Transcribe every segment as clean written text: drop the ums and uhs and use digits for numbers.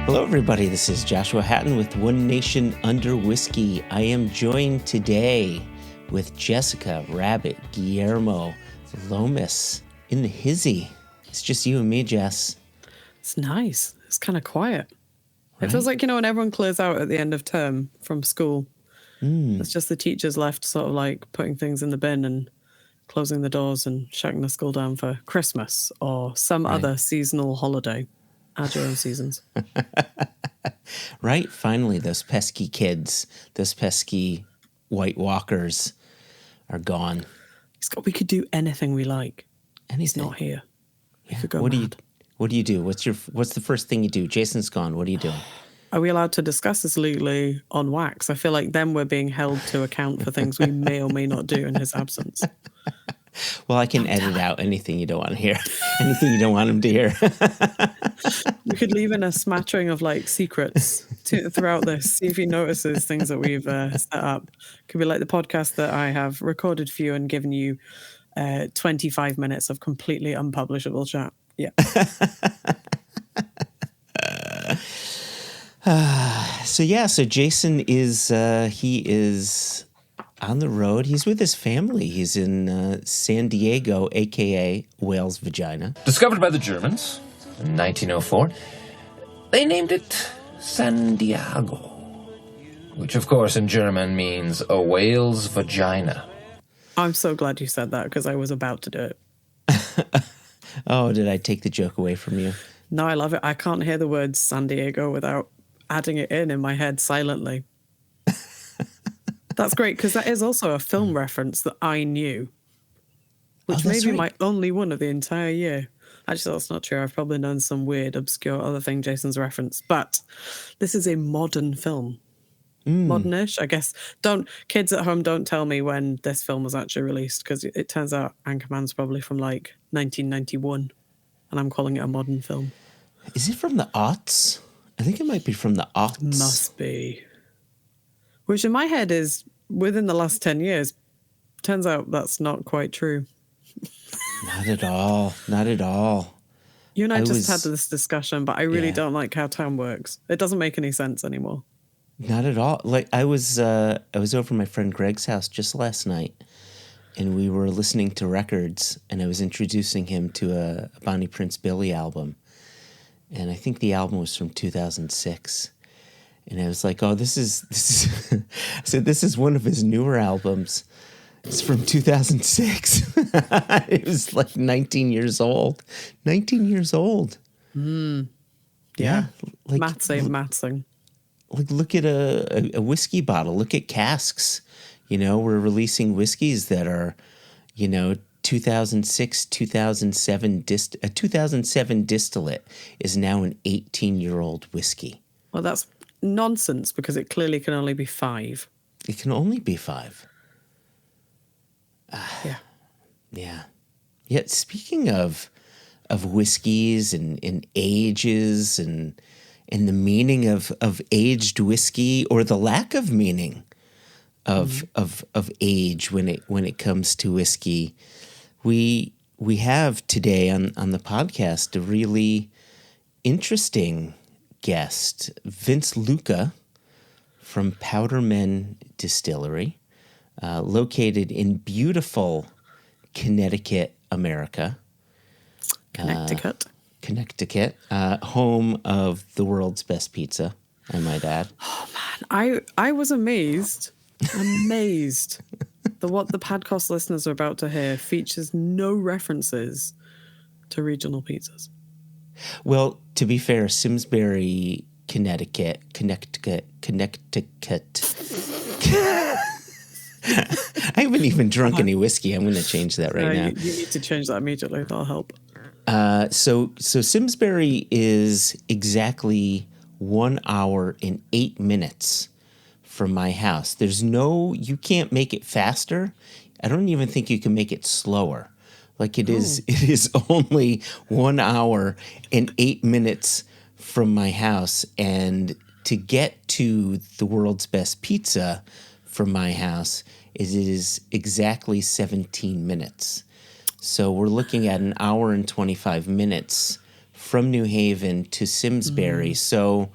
Hello, everybody. This is Joshua Hatton with One Nation Under Whiskey. I am joined today with Jessica, Rabbit, Guillermo, Lomas in the hizzy. It's just you and me, Jess. It's nice. It's kind of quiet. Right? It feels like, when everyone clears out at the end of term from school, it's just the teachers left sort of like putting things in the bin and closing the doors and shutting the school down for Christmas or some other seasonal holiday. Add your own seasons. Right? Finally, those pesky kids, those pesky White Walkers are gone. We could do anything we like. And he's not here. We could go What mad. do you do? What's the first thing you do? Jason's gone. What are you doing? Are we allowed to discuss this legally on wax? I feel like then we're being held to account for things we may or may not do in his absence. Well, I can edit out anything you don't want to hear. Anything you don't want him to hear. We could leave in a smattering of like secrets throughout this. See if he notices things that we've set up. Could be like the podcast that I have recorded for you and given you 25 minutes of completely unpublishable chat. Yeah. So Jason is he is on the road. He's with his family. He's in San Diego, a.k.a. Whale's Vagina. Discovered by the Germans in 1904. They named it San Diego, which of course in German means a whale's vagina. I'm so glad you said that because I was about to do it. Oh, did I take the joke away from you? No, I love it. I can't hear the words San Diego without adding it in my head silently. That's great because that is also a film reference that I knew, which may be my only one of the entire year. Actually, that's not true. I've probably known some weird, obscure other thing Jason's referenced, but this is a modern film. Modern-ish, I guess. Kids at home, don't tell me when this film was actually released because it turns out Anchorman's probably from like 1991 and I'm calling it a modern film. Is it from the aughts? I think it might be from the aughts. Must be. Which in my head is within the last 10 years. Turns out that's not quite true. Not at all. Not at all. You and I just had this discussion, but I really don't like how time works. It doesn't make any sense anymore. Not at all. Like I was over at my friend Greg's house just last night, and we were listening to records, and I was introducing him to a Bonnie Prince Billy album, and I think the album was from 2006, and I was like, "Oh, this is." I said, "This is one of his newer albums. It's from 2006." It was like 19 years old. 19 years old. Yeah. Like Matsing. Like, look at a whiskey bottle. Look at casks. We're releasing whiskeys that are, 2006, 2007 a 2007 distillate is now an 18-year-old whiskey. Well, that's nonsense because it clearly can only be 5. It can only be 5. Yeah. Yeah. Yet speaking of whiskeys and ages and the meaning of aged whiskey or the lack of meaning of age when it comes to whiskey, we have today on the podcast a really interesting guest, Vince Lucca from Powdermen Distillery, located in beautiful Connecticut, America. Connecticut, home of the world's best pizza, I might add. Oh, man. I was amazed that what the podcast listeners are about to hear features no references to regional pizzas. Well, to be fair, Simsbury, Connecticut. I haven't even drunk any whiskey. I'm going to change that right now. You need to change that immediately. That'll help. So Simsbury is exactly 1 hour and 8 minutes from my house. You can't make it faster. I don't even think you can make it slower. Like it is only 1 hour and 8 minutes from my house. And to get to the world's best pizza from my house, it is exactly 17 minutes. So we're looking at an hour and 25 minutes from New Haven to Simsbury. So,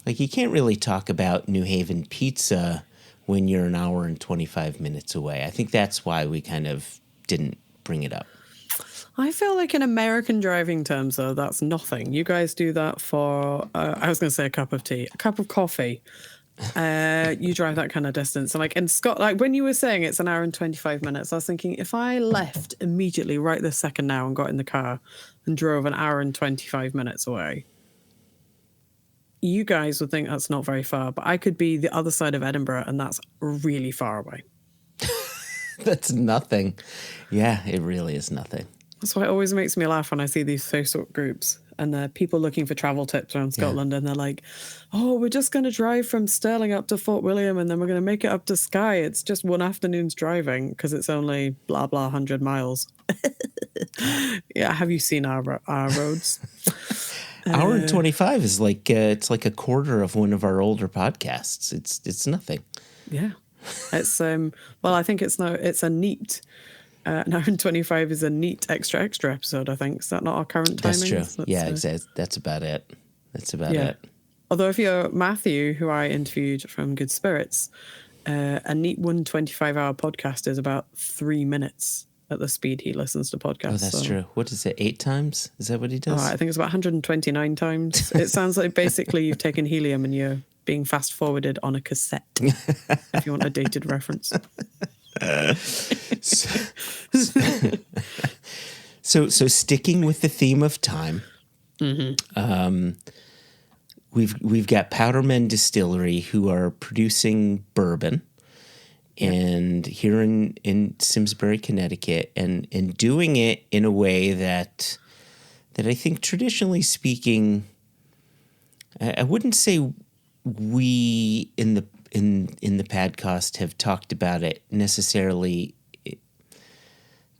like, you can't really talk about New Haven pizza when you're an hour and 25 minutes away. I think that's why we kind of didn't bring it up. I feel like in American driving terms, though, that's nothing. You guys do that for, I was going to say a cup of tea, a cup of coffee. You drive that kind of distance. And like in Scotland, like when you were saying it's an hour and 25 minutes, I was thinking if I left immediately right this second now and got in the car and drove an hour and 25 minutes away, you guys would think that's not very far, but I could be the other side of Edinburgh and that's really far away. That's nothing. Yeah, it really is nothing. That's why it always makes me laugh when I see these Facebook groups and people looking for travel tips around Scotland, and they're like, oh, we're just going to drive from Stirling up to Fort William and then we're going to make it up to Skye. It's just one afternoon's driving because it's only blah, blah, 100 miles. Yeah, have you seen our roads? Hour and 25 is like, it's like a quarter of one of our older podcasts. It's nothing. Yeah. It's, well, I think it's a neat... an hour and 25 is a neat extra episode, I think. Is that not our current timing? That's true. Exactly. That's about it. That's about it. Although if you're Matthew, who I interviewed from Good Spirits, a neat 125-hour podcast is about 3 minutes at the speed he listens to podcasts. Oh, that's true. What is it, 8 times? Is that what he does? Oh, I think it's about 129 times. It sounds like basically you've taken helium and you're being fast-forwarded on a cassette, if you want a dated reference. So sticking with the theme of time, we've got Powdermen Distillery who are producing bourbon, and here in Simsbury, Connecticut, and doing it in a way that I think, traditionally speaking, I wouldn't say we in the podcast have talked about it necessarily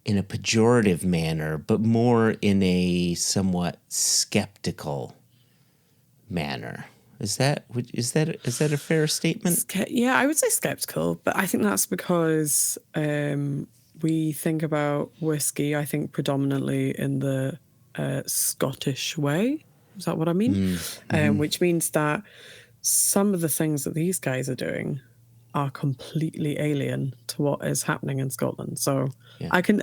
in a pejorative manner, but more in a somewhat skeptical manner. Is that a fair statement? Yeah, I would say skeptical, but I think that's because we think about whiskey, I think, predominantly in the Scottish way. Is that what I mean? Which means that some of the things that these guys are doing are completely alien to what is happening in Scotland. So I can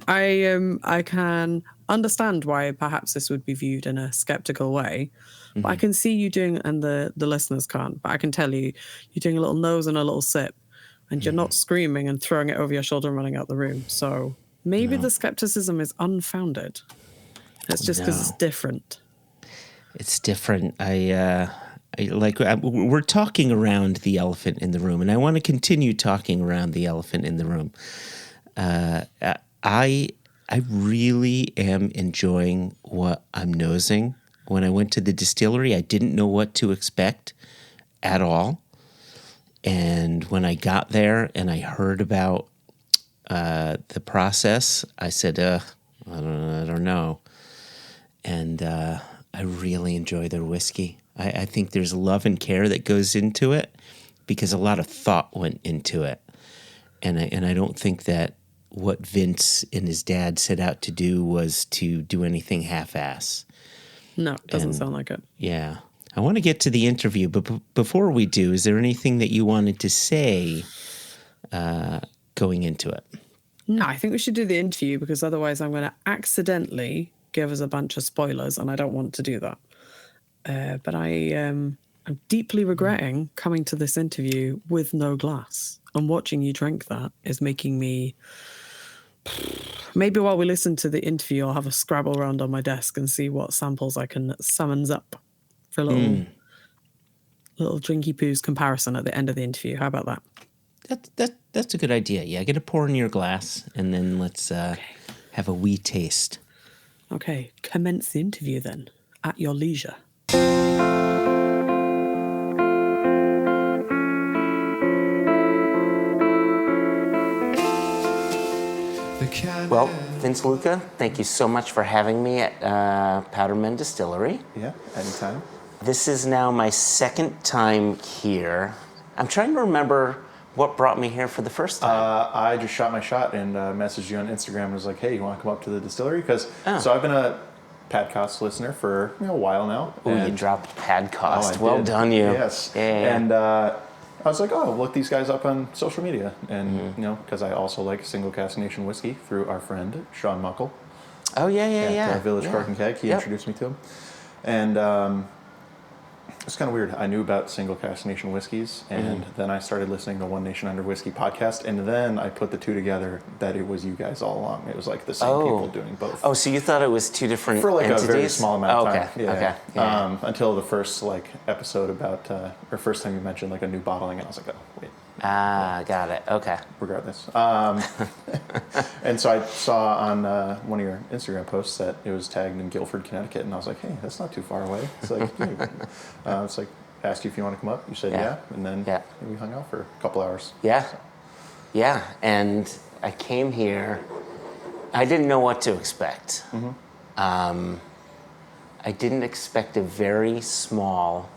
understand why perhaps this would be viewed in a skeptical way. But I can see you doing, and the listeners can't, but I can tell you, you're doing a little nose and a little sip, and you're not screaming and throwing it over your shoulder and running out the room. So maybe the skepticism is unfounded. It's just because it's different. It's different. We're talking around the elephant in the room, and I want to continue talking around the elephant in the room. I really am enjoying what I'm nosing. When I went to the distillery, I didn't know what to expect at all. And when I got there and I heard about the process, I said, I don't know. And I really enjoy their whiskey. I think there's love and care that goes into it because a lot of thought went into it. And I don't think that what Vince and his dad set out to do was to do anything half-ass. No, it doesn't sound like it. Yeah. I want to get to the interview, but before we do, is there anything that you wanted to say going into it? No, I think we should do the interview because otherwise I'm going to accidentally give us a bunch of spoilers, and I don't want to do that. But I'm deeply regretting coming to this interview with no glass, and watching you drink that is making me... Maybe while we listen to the interview, I'll have a Scrabble around on my desk and see what samples I can summons up for a little drinky poos comparison at the end of the interview. How about that? That's a good idea. Yeah, get a pour in your glass, and then let's have a wee taste. Okay, commence the interview then, at your leisure. Well, Vince, Lucca, thank you so much for having me at Powdermen Distillery. Yeah, anytime. This is now my second time here. I'm trying to remember what brought me here for the first time. I just shot my shot and messaged you on Instagram and was like, hey, you want to come up to the distillery? So I've been podcast listener for a while now. Oh, you dropped Padcast. I Well did. done, you. Yes. Yeah. And I was like, oh, look these guys up on social media. And, because I also like Single Cask Nation whiskey through our friend, Sean Muckle. Oh, yeah. At Village Cork and Keg. He introduced me to him. And it's kind of weird. I knew about Single Cask Nation whiskeys, and then I started listening to One Nation Under Whiskey podcast, and then I put the two together that it was you guys all along. It was like the same people doing both. Oh, so you thought it was two different for like entities? a very small amount of time. Okay. Yeah. Until the first episode about, or first time you mentioned like a new bottling, and I was like, oh, wait. Got it. Okay. Regardless. And so I saw on one of your Instagram posts that it was tagged in Guilford, Connecticut, and I was like, hey, that's not too far away. It's like, it's like, asked you if you want to come up. You said yeah, and then we hung out for a couple hours. Yeah. Yeah, and I came here. I didn't know what to expect. I didn't expect a very small,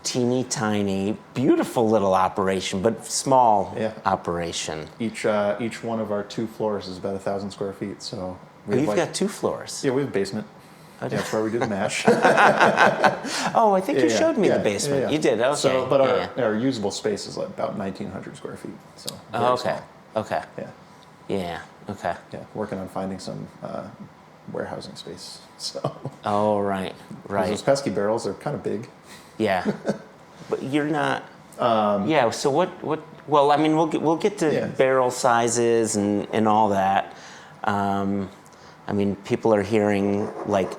teeny tiny, beautiful little operation, but small operation. Each one of our 2 floors is about 1,000 square feet. So you've got 2 floors. Yeah, we have a basement. That's where we do the mash. I think you showed me the basement. Yeah. You did. Okay. So, but our usable space is like about 1,900 square feet. So. Okay. Small. Okay. Yeah. Yeah. Okay. Yeah. Working on finding some warehousing space. So. Oh right. Those pesky barrels are kind of big. Yeah. But you're not. So what? Well, I mean, we'll get to barrel sizes and all that. I mean, people are hearing like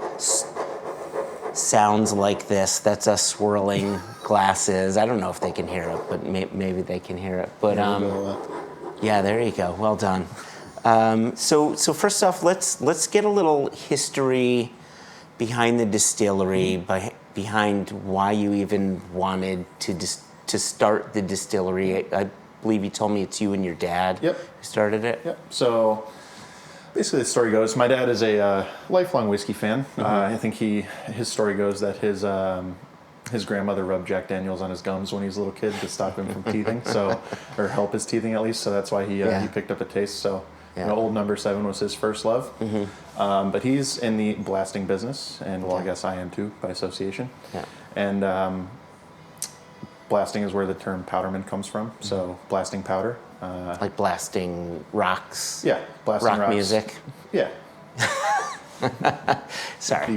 sounds like this. That's us swirling glasses. I don't know if they can hear it, but maybe they can hear it. But there you go. Well done. So first off, let's get a little history behind the distillery, behind why you even wanted to start the distillery. I believe you told me it's you and your dad who started it. Yep. So. Basically, the story goes, my dad is a lifelong whiskey fan. I think his story goes that his grandmother rubbed Jack Daniels on his gums when he was a little kid to stop him from teething, or help his teething at least. So that's why he picked up a taste. So Old Number 7 was his first love. But he's in the blasting business, and I guess I am too by association. Yeah. And blasting is where the term powderman comes from. So blasting powder. Like blasting rocks. Yeah, blasting rock rocks. music. Yeah. Sorry.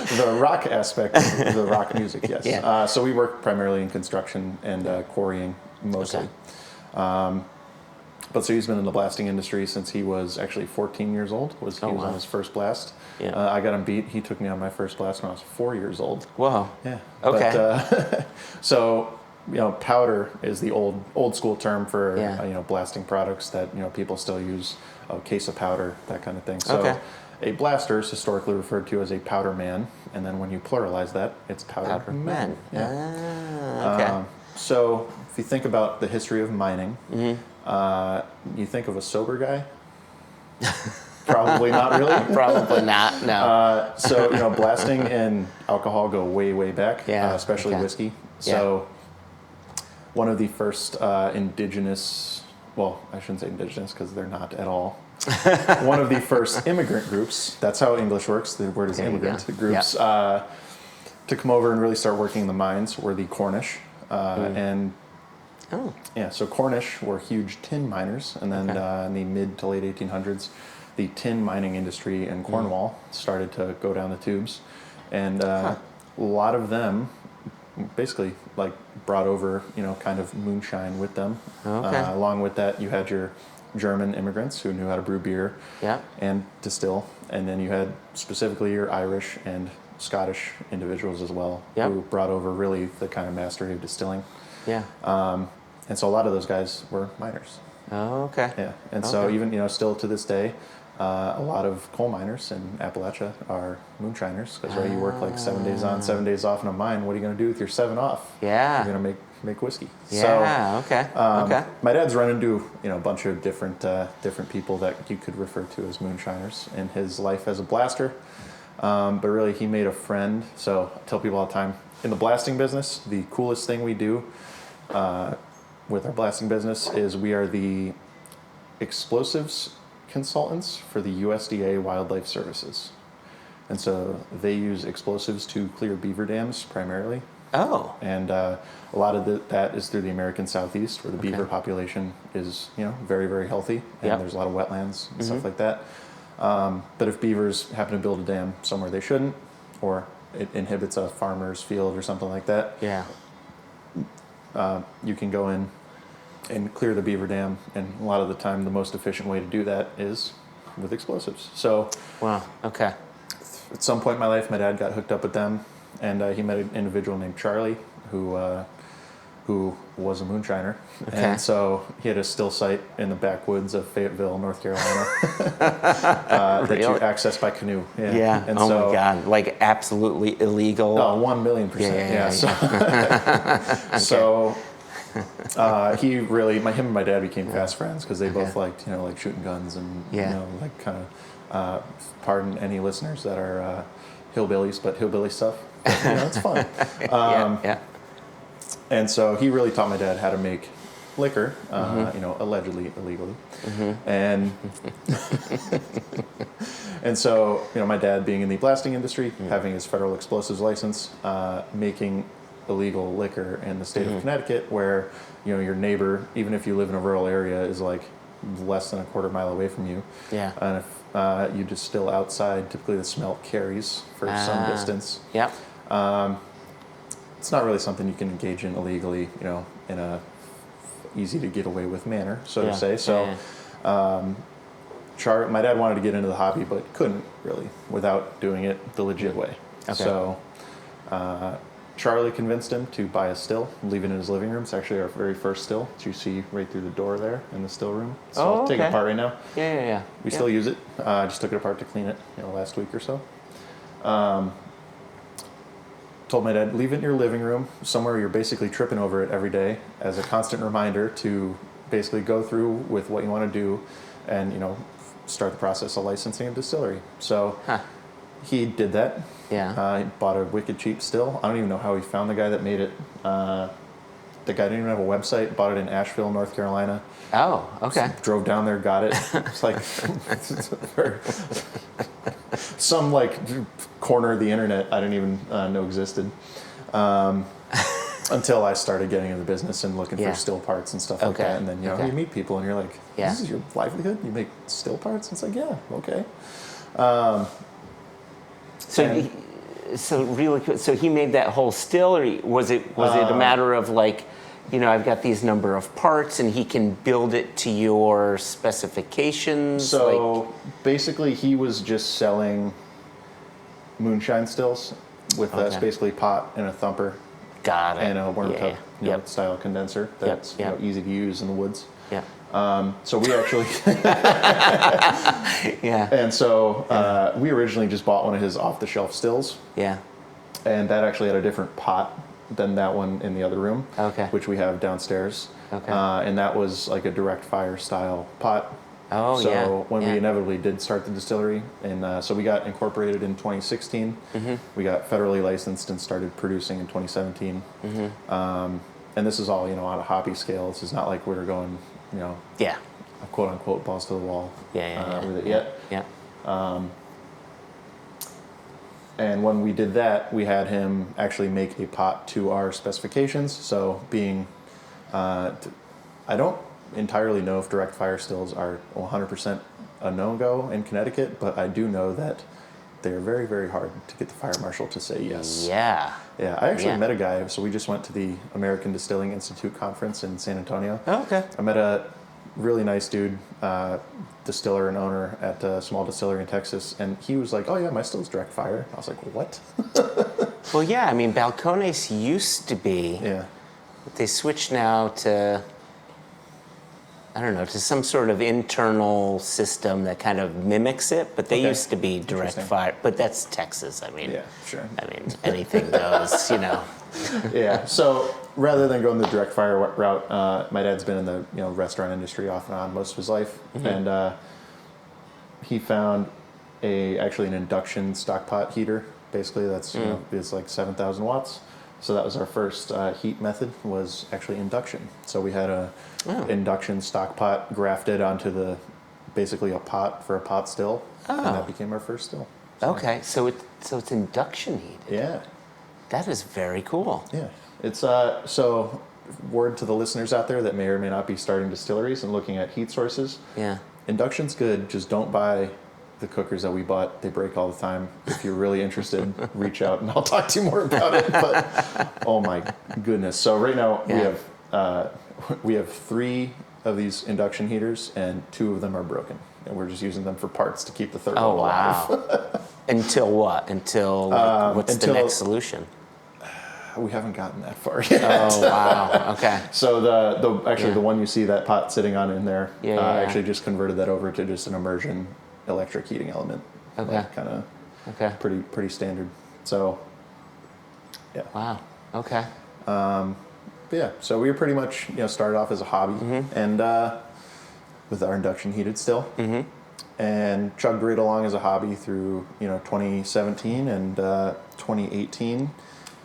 The rock aspect of the rock music, yes. Yeah. So we work primarily in construction and quarrying mostly. Okay. But so he's been in the blasting industry since he was actually 14 years old. He was on his first blast. Yeah. I got him beat. He took me on my first blast when I was 4 years old. Whoa. Yeah. Okay. But, so powder is the old school term for blasting products that people still use. A case of powder, that kind of thing. So a blaster is historically referred to as a powder man, and then when you pluralize that, it's powder men. Yeah. Okay. So if you think about the history of mining, you think of a sober guy. Probably not really. Probably not. No. So blasting and alcohol go way back. Especially whiskey. So. One of the first indigenous, well, I shouldn't say indigenous because they're not at all. One of the first immigrant groups, that's how English works, the word is immigrant, groups, to come over and really start working in the mines were the Cornish. So Cornish were huge tin miners, and then in the mid to late 1800s, the tin mining industry in Cornwall started to go down the tubes. And a lot of them basically brought over kind of moonshine with them. Along with that, you had your German immigrants who knew how to brew beer and distill, and then you had specifically your Irish and Scottish individuals as well who brought over really the kind of mastery of distilling. And so a lot of those guys were miners. And so even still to this day, a lot of coal miners in Appalachia are moonshiners because you work 7 days on, 7 days off in a mine. What are you going to do with your 7 off? You're going to make whiskey. My dad's run into a bunch of different people that you could refer to as moonshiners in his life as a blaster. But really, he made a friend. So I tell people all the time, in the blasting business, the coolest thing we do with our blasting business is we are the explosives consultants for the USDA Wildlife Services. And so they use explosives to clear beaver dams primarily. Oh. And a lot of that is through the American Southeast, where the beaver population is, very, very healthy, and there's a lot of wetlands and stuff like that. But if beavers happen to build a dam somewhere they shouldn't, or it inhibits a farmer's field or something like that, you can go in and clear the beaver dam, and a lot of the time the most efficient way to do that is with explosives. So wow, okay. At some point in my life, my dad got hooked up with them, and he met an individual named Charlie who was a moonshiner. Okay. And so he had a still site in the backwoods of Fayetteville, North Carolina, that you access by canoe. Yeah. And my God, like absolutely illegal. Oh, 1,000,000%. So he really, him and my dad became fast friends because they both liked, like shooting guns and, like kind of, pardon any listeners that are hillbillies, but hillbilly stuff. But, it's fun. And so he really taught my dad how to make liquor, allegedly illegally. And and so, my dad being in the blasting industry, having his federal explosives license, making illegal liquor in the state of Connecticut, where, your neighbor, even if you live in a rural area, is like less than a quarter mile away from you. Yeah. And if you distill outside, typically the smell carries for some distance. Yeah. It's not really something you can engage in illegally, in a easy to get away with manner, so to say. So, my dad wanted to get into the hobby, but couldn't really without doing it the legit way. Okay. So, Charlie convinced him to buy a still, leave it in his living room. It's actually our very first still, that you see right through the door there in the still room. So I'll take it apart right now. Yeah. We still use it. I just took it apart to clean it, last week or so. Told my dad, leave it in your living room, somewhere you're basically tripping over it every day, as a constant reminder to basically go through with what you want to do and, start the process of licensing a distillery. So he did that. Yeah. He bought a wicked cheap still. I don't even know how he found the guy that made it. The guy didn't even have a website, bought it in Asheville, North Carolina. Oh, okay. Drove down there, got it. It's like some corner of the internet I didn't even know existed. Until I started getting into the business and looking for still parts and stuff like that. And then, you meet people and you're like, this is your livelihood? You make still parts? It's like, yeah, okay. So really quick, so he made that whole still, or was it a matter of I've got these number of parts and he can build it to your specifications? So basically he was just selling moonshine stills with basically pot and a thumper. Got it. And a worm tub style condenser that's easy to use in the woods. Yeah. So we actually And so we originally just bought one of his off-the-shelf stills. Yeah. And that actually had a different pot than that one in the other room. Okay. Which we have downstairs. Okay. And that was like a direct fire style pot. Oh, so when we inevitably did start the distillery, and so we got incorporated in 2016. We got federally licensed and started producing in 2017. And this is all, on a hobby scale. This is not like we're going, quote unquote balls to the wall with it yet. Yeah. And when we did that, we had him actually make a pot to our specifications. So being, I don't entirely know if direct fire stills are 100% a no-go in Connecticut, but I do know that they're very, very hard to get the fire marshal to say yes. Yeah. Yeah, I actually met a guy, so we just went to the American Distilling Institute conference in San Antonio. Oh, okay. I met a really nice dude, distiller and owner at a small distillery in Texas, and he was like, oh yeah, my still's direct fire. I was like, what? Well, yeah, I mean, balcones used to be. Yeah. But they switched now to, I don't know, to some sort of internal system that kind of mimics it, but they used to be direct fire. But that's Texas, I mean. Yeah, sure. I mean, anything goes, Yeah, so rather than going the direct fire route, my dad's been in the restaurant industry off and on most of his life, and he found actually an induction stockpot heater. Basically, that's it's like 7,000 watts. So that was our first heat method, was actually induction. So we had a induction stockpot grafted onto the basically a pot for a pot still, and that became our first still. Okay, so it's induction heated. Yeah. That is very cool. Yeah. It's so word to the listeners out there that may or may not be starting distilleries and looking at heat sources. Yeah. Induction's good, just don't buy the cookers that we bought. They break all the time. If you're really interested, reach out and I'll talk to you more about it. But oh my goodness. So right now we have 3 of these induction heaters and 2 of them are broken. And we're just using them for parts to keep the third one alive. Wow. Until what? Until what's the next solution? We haven't gotten that far yet. Oh wow. Okay. So the one you see that pot sitting on in there, I actually just converted that over to just an immersion electric heating element. Okay. Like kind of pretty standard. So yeah. Wow. Okay. But yeah, so we were pretty much started off as a hobby and with our induction heated still, and chugged right along as a hobby through 2017 and 2018.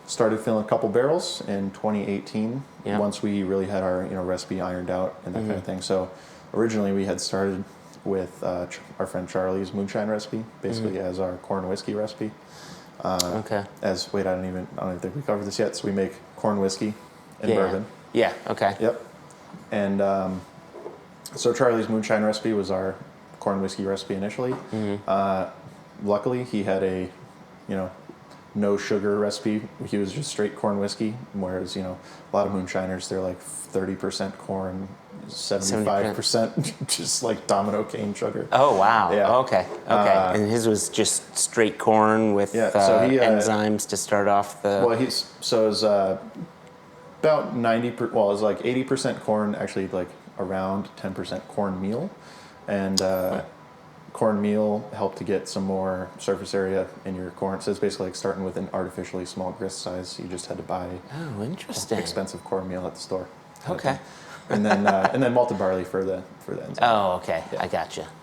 Started filling a couple barrels in 2018 once we really had our recipe ironed out and that kind of thing. So originally we had started with our friend Charlie's moonshine recipe, basically as our corn whiskey recipe. I don't even think we covered this yet. So we make corn whiskey and bourbon. Yeah. Okay. Yep. And so Charlie's moonshine recipe was our corn whiskey recipe initially. Luckily, he had a no sugar recipe. He was just straight corn whiskey, whereas a lot of moonshiners, they're like 30% corn, 75% just like domino cane sugar. Oh wow. Yeah. Okay. And his was just straight corn with so he, enzymes to start off the. Well, it was about 90%. Well, it was like 80% corn, actually like around 10% cornmeal, and cornmeal helped to get some more surface area in your corn. So it's basically like starting with an artificially small grist size. You just had to buy interesting expensive cornmeal at the store. Okay. And then malted barley for the enzyme. Oh, okay. Yeah.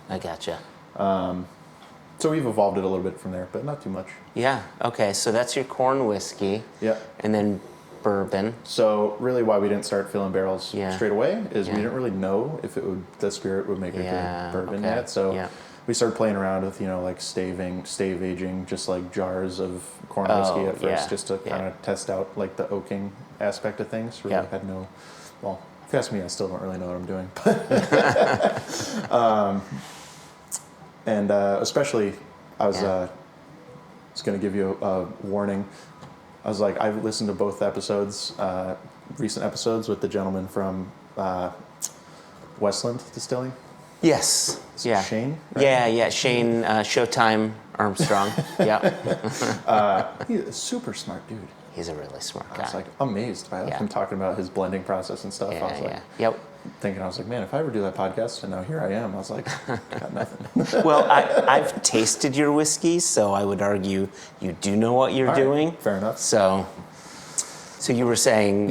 I gotcha. So we've evolved it a little bit from there, but not too much. Yeah. Okay. So that's your corn whiskey. Yeah. And then bourbon. So really, why we didn't start filling barrels straight away is we didn't really know if the spirit would make a good bourbon yet. So we started playing around with like stave aging, just like jars of corn whiskey at first, just to kind of test out like the oaking aspect of things. Really had no. Well, if you ask me, I still don't really know what I'm doing. And especially, I was going to give you a warning. I was like, I've listened to both episodes, recent episodes with the gentleman from Westland Distilling. Yes. Shane? Right? Yeah. Shane, Showtime Armstrong. He's a super smart dude. He's a really smart guy. I was like amazed by him talking about his blending process and stuff. I was like, man, if I ever do that podcast, and now here I am, I was like, got nothing. Well, I've tasted your whiskey, so I would argue you do know what you're doing. Right, fair enough. So you were saying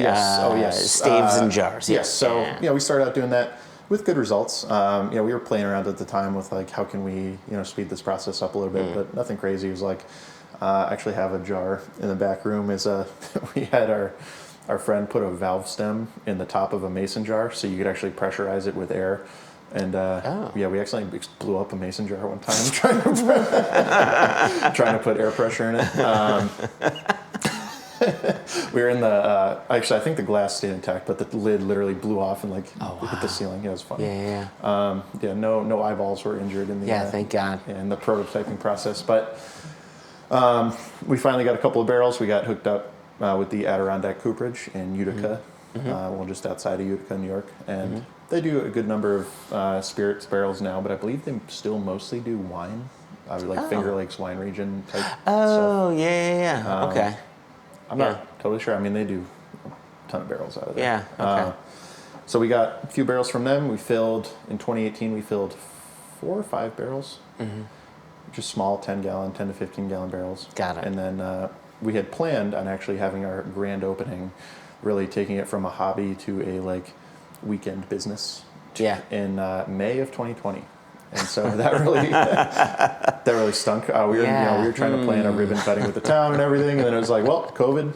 staves and jars. Yes. So we started out doing that with good results. We were playing around at the time with like, how can we speed this process up a little bit, but nothing crazy. It was like, actually have a jar in the back room. We had our friend put a valve stem in the top of a mason jar so you could actually pressurize it with air. And we accidentally blew up a mason jar one time trying to put air pressure in it. We were in the actually I think the glass stayed intact, but the lid literally blew off and hit the ceiling. It was funny. No eyeballs were injured in the thank God. in the prototyping process. But we finally got a couple of barrels. We got hooked up with the Adirondack Cooperage in Utica, just outside of Utica, New York, and they do a good number of spirits barrels now, but I believe they still mostly do wine, Finger Lakes wine region type stuff. Oh, yeah. Okay. I'm not totally sure. I mean, they do a ton of barrels out of there. Yeah, okay. So we got a few barrels from them. In 2018, we filled 4 or 5 barrels. Just small 10 to 15 gallon barrels. Got it. And then we had planned on actually having our grand opening, really taking it from a hobby to a weekend business in May of 2020. And so that really stunk. We were trying to plan a ribbon cutting with the town and everything, and then it was like, well, COVID,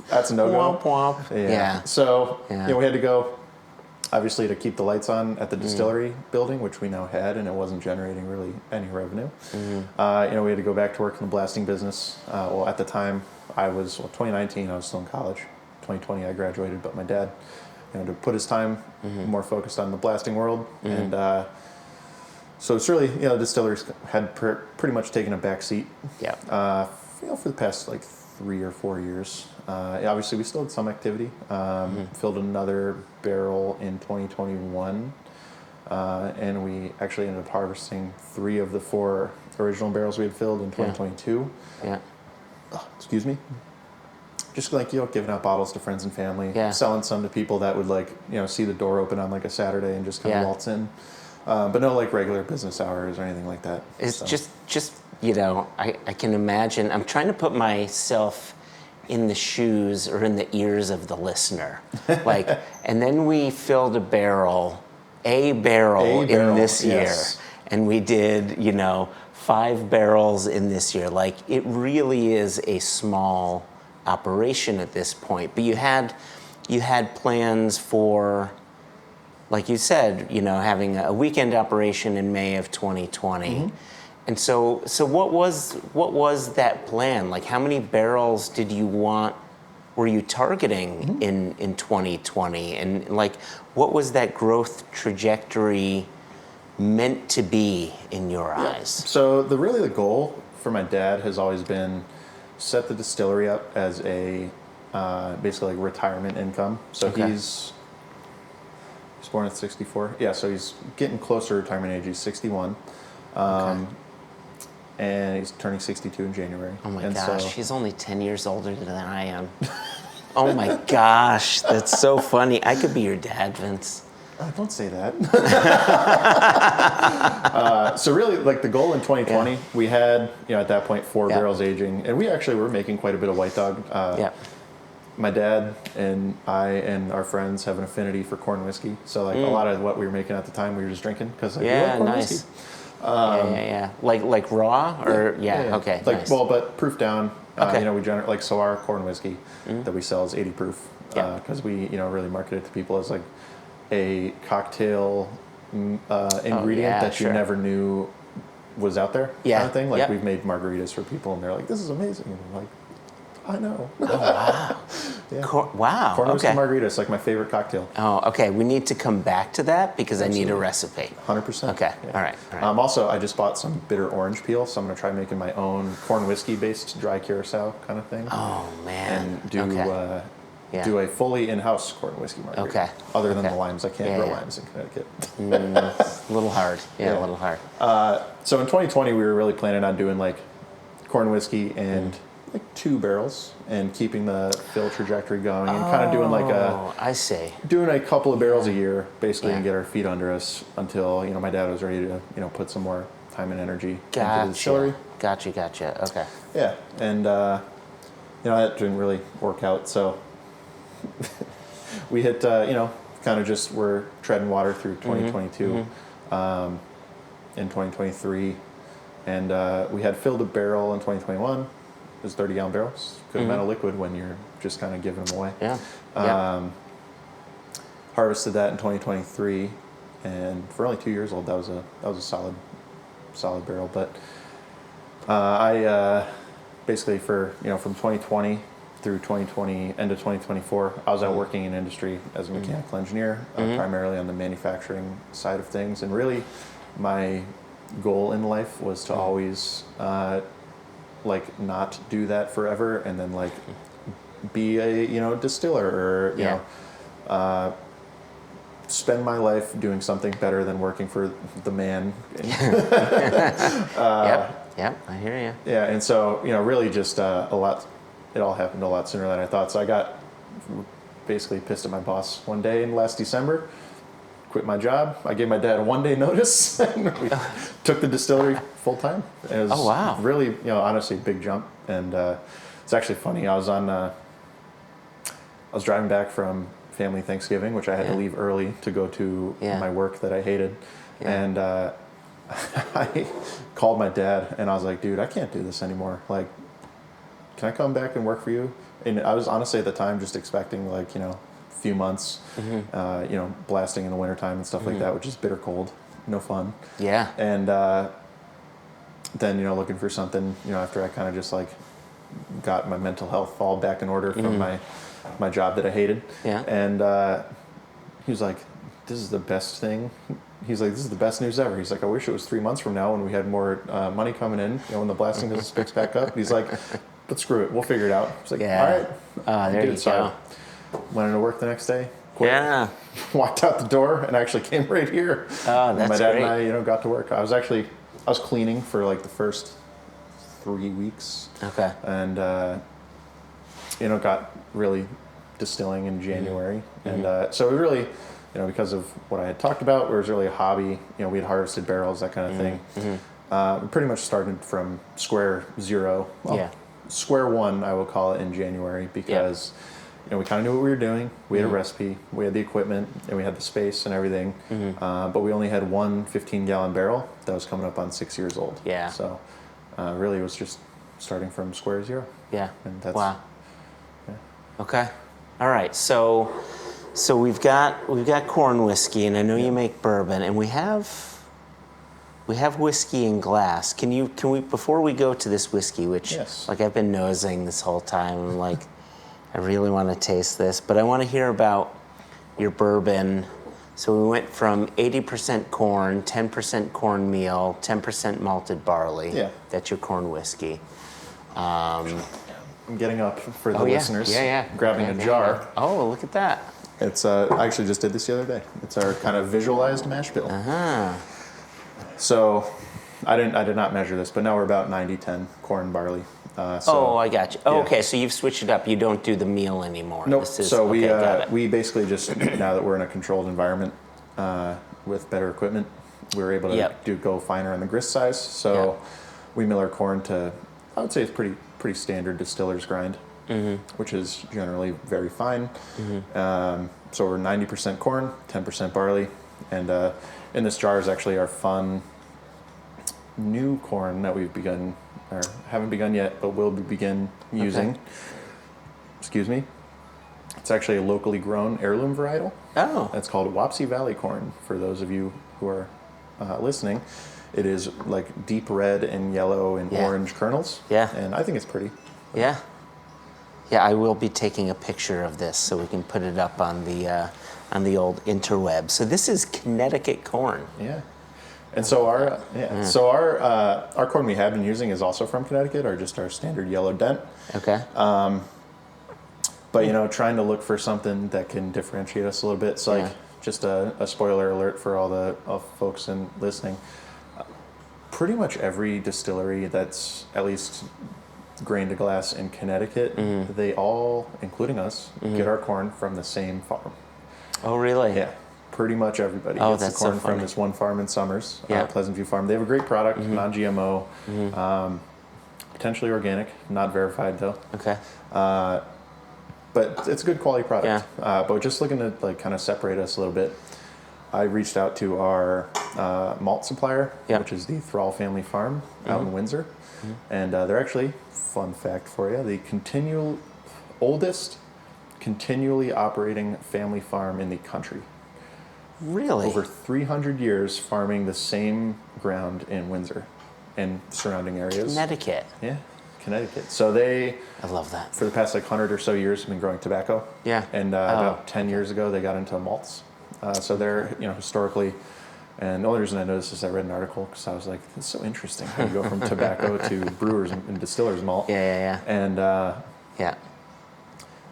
that's a no-go. Womp womp. Yeah. So we had to go. obviously to keep the lights on at the distillery building, which we now had, and it wasn't generating really any revenue. We had to go back to work in the blasting business. Well, at the time, 2019, I was still in college. 2020, I graduated, but my dad, to put his time more focused on the blasting world. And so it's really, distilleries had pretty much taken a back seat. Yeah. For the past 3 or 4 years. Obviously, we still had some activity. Filled another barrel in 2021, and we actually ended up harvesting 3 of the 4 original barrels we had filled in 2022. Yeah. Excuse me. Just giving out bottles to friends and family, selling some to people that would see the door open on a Saturday and just kind of waltz in. But no regular business hours or anything like that. It's just I can imagine. I'm trying to put myself in the shoes or in the ears of the listener. And then we filled a barrel in this year. And we did, 5 barrels in this year. It really is a small operation at this point. But you had plans for, like you said, having a weekend operation in May of 2020. And so what was that plan? How many barrels were you targeting in 2020? And what was that growth trajectory meant to be in your eyes? So the goal for my dad has always been set the distillery up as a basically retirement income. So he's born at 64. Yeah, so he's getting closer to retirement age. He's 61. And he's turning 62 in January. Oh my gosh, he's only 10 years older than I am. Oh my gosh, that's so funny. I could be your dad, Vince. Don't say that. So really, the goal in 2020, we had, at that point, 4 barrels aging. And we actually were making quite a bit of White Dog. My dad and I and our friends have an affinity for corn whiskey. So a lot of what we were making at the time, we were just drinking because we love corn whiskey. Like raw or okay. Nice. Well, but proof down. We generate so our corn whiskey that we sell is 80 proof because we really market it to people as a cocktail ingredient that you never knew was out there. Kind of thing. We've made margaritas for people and they're like, "This is amazing." And I'm like, I know. Oh, wow. Wow. Corn whiskey margaritas, my favorite cocktail. Oh, okay. We need to come back to that because I need a recipe. 100%. Okay. Yeah. All right. Also, I just bought some bitter orange peel, so I'm going to try making my own corn whiskey-based dry curacao kind of thing. Oh, man. And do a fully in-house corn whiskey margarita. Okay. Other than the limes. I can't grow limes in Connecticut. A little hard. A little hard. So in 2020, we were really planning on doing corn whiskey and 2 barrels and keeping the fill trajectory going and kind of doing doing a couple of barrels a year basically and get our feet under us until my dad was ready to put some more time and energy into the distillery. Gotcha. Okay. Yeah, and that didn't really work out, so we hit kind of just were treading water through 2022 in 2023, and we had filled a barrel in 2021. It was 30-gallon barrels. Could have been a liquid when you're just kind of giving them away. Harvested that in 2023, and for only 2 years old, that was a solid barrel. But I basically from 2020 through 2020 end of 2024, I was out working in industry as a mechanical engineer, primarily on the manufacturing side of things, and really my goal in life was to always not do that forever, and then be a distiller or spend my life doing something better than working for the man. Yep, I hear you. Yeah, and so really just a lot. It all happened a lot sooner than I thought. So I got basically pissed at my boss one day in last December. Quit my job. I gave my dad a 1-day notice. And we took the distillery full time. It was really, honestly, a big jump. And it's actually funny. I was driving back from family Thanksgiving, which I had to leave early to go to my work that I hated. And I called my dad and I was like, "Dude, I can't do this anymore. Can I come back and work for you?" And I was honestly at the time just expecting few months, blasting in the wintertime and stuff like that, which is bitter cold, no fun. Yeah. And then, looking for something, after I kind of just like got my mental health all back in order from my job that I hated. Yeah. And he was like, this is the best thing. He's like, this is the best news ever. He's like, I wish it was 3 months from now when we had more money coming in, when the blasting business picks back up. He's like, but screw it, we'll figure it out. It's like, all right. There you go. Went into work the next day. Quit, Yeah. walked out the door and actually came right here. Oh, that's my dad great. and I, got to work. I was cleaning for like the first 3 weeks. Okay. And, got really distilling in January. And so we really, because of what I had talked about, it was really a hobby. We had harvested barrels, that kind of thing. We pretty much started from square zero. Well, square one, I will call it, in January because, we kind of knew what we were doing. We had a recipe, we had the equipment, and we had the space and everything. But we only had one 15-gallon barrel that was coming up on 6 years old. Yeah. So really it was just starting from square zero. Yeah. And that's, wow. Yeah. Okay. All right. So we've got corn whiskey, and I know you make bourbon, and we have whiskey in glass. Can we before we go to this whiskey, which like I've been nosing this whole time, I'm like, I really want to taste this, but I want to hear about your bourbon. So we went from 80% corn, 10% cornmeal, 10% malted barley. Yeah. That's your corn whiskey. I'm getting up for the listeners. Yeah. Grabbing a jar. Oh, look at that. It's I actually just did this the other day. It's our kind of visualized mash bill. So I did not measure this, but now we're about 90-10 corn barley. I got you. Oh, okay, so you've switched it up. You don't do the meal anymore. Nope. So we basically just, now that we're in a controlled environment with better equipment, we were able to go finer on the grist size. So we mill our corn to, I would say it's pretty standard distiller's grind, which is generally very fine. So we're 90% corn, 10% barley, and in this jar is actually our fun new corn that we've begun, or haven't begun yet, but will begin using. Okay. Excuse me. It's actually a locally grown heirloom varietal. Oh. That's called Wapsie Valley corn, for those of you who are listening. It is like deep red and yellow and orange kernels. Yeah. And I think it's pretty. Yeah. Yeah, I will be taking a picture of this so we can put it up on the old interweb. So this is Connecticut corn. Yeah. And so our corn we have been using is also from Connecticut, or just our standard yellow dent. Okay. But trying to look for something that can differentiate us a little bit. So just a spoiler alert for all the folks listening. Pretty much every distillery that's at least grain to glass in Connecticut, they all, including us, get our corn from the same farm. Oh, really? Yeah. Pretty much everybody gets the corn from this one farm in Summers, Pleasant View Farm. They have a great product, non-GMO, potentially organic, not verified though. Okay. But it's a good quality product. Yeah. But just looking to kind of separate us a little bit, I reached out to our malt supplier, which is the Thrall Family Farm out in Windsor. And they're actually, fun fact for you, the oldest continually operating family farm in the country. Really? Over 300 years farming the same ground in Windsor and surrounding areas. Connecticut. Yeah, Connecticut. So I love that. For the past 100 or so years have been growing tobacco. Yeah. And about 10 years ago they got into malts. So they're, historically, and the only reason I know this is I read an article because I was like, it's so interesting how you go from tobacco to brewers and distillers malt. Yeah. And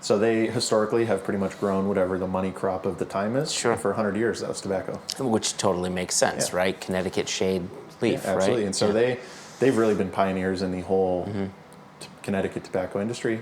so they historically have pretty much grown whatever the money crop of the time is. Sure. And for 100 years, that was tobacco. Which totally makes sense, right? Connecticut shade leaf, absolutely. right? And so they've really been pioneers in the whole Connecticut tobacco industry.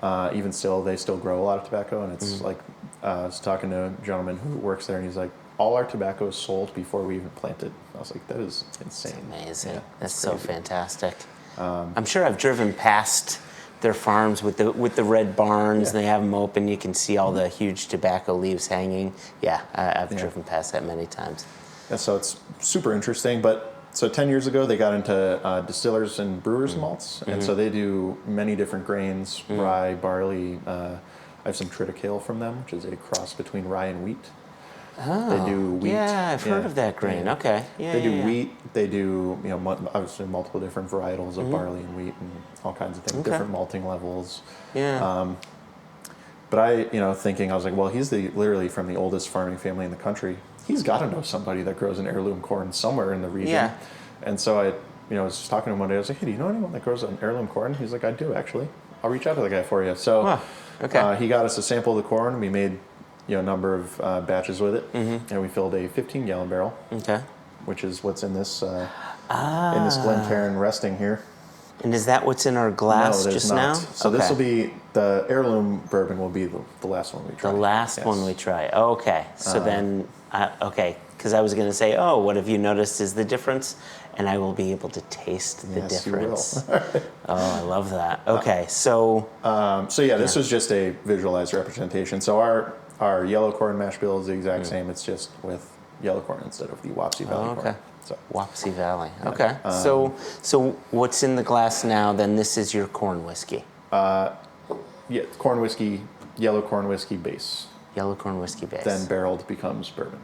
Even still, they still grow a lot of tobacco. And it's like, I was talking to a gentleman who works there, and he's like, all our tobacco is sold before we even plant it. I was like, that is insane. That's amazing. Yeah, that's so fantastic. I'm sure I've driven past their farms with the red barns, and they have them open. You can see all the huge tobacco leaves hanging. Yeah, I've driven past that many times. Yeah, so it's super interesting. But so 10 years ago, they got into distillers and brewers malts, and so they do many different grains: rye, barley, I have some triticale from them, which is a cross between rye and wheat. Oh, They do wheat. Yeah, I've heard of that grain. Yeah. Okay. Yeah, They do yeah. wheat. They do, obviously multiple different varietals of barley and wheat and all kinds of things, Okay. different malting levels. Yeah. But I, thinking, I was like, well, he's literally from the oldest farming family in the country. He's got to know somebody that grows an heirloom corn somewhere in the region. Yeah. And so I, was just talking to him one day. I was like, hey, do you know anyone that grows an heirloom corn? He's like, I do, actually. I'll reach out to the guy for you. So Wow. Okay. he got us a sample of the corn. We made, a number of batches with it. And we filled a 15-gallon barrel, Okay. which is what's in this Glencairn resting here. And is that what's in our glass No, there's just not. now? So Okay. this will be, the heirloom bourbon will be the last one we try. The last Yes. one we try. Okay. So then, okay. Because I was going to say, oh, what have you noticed is the difference? And I will be able to taste the Yes, you difference. will. Oh, I love that. Okay. So, This was just a visualized representation. So our yellow corn mash bill is the exact same. It's just with yellow corn instead of the Wapsie Valley okay. corn. So, Wapsie Valley. Okay. So what's in the glass now? Then this is your corn whiskey. corn whiskey, yellow corn whiskey base. Yellow corn whiskey base. Then barreled becomes bourbon.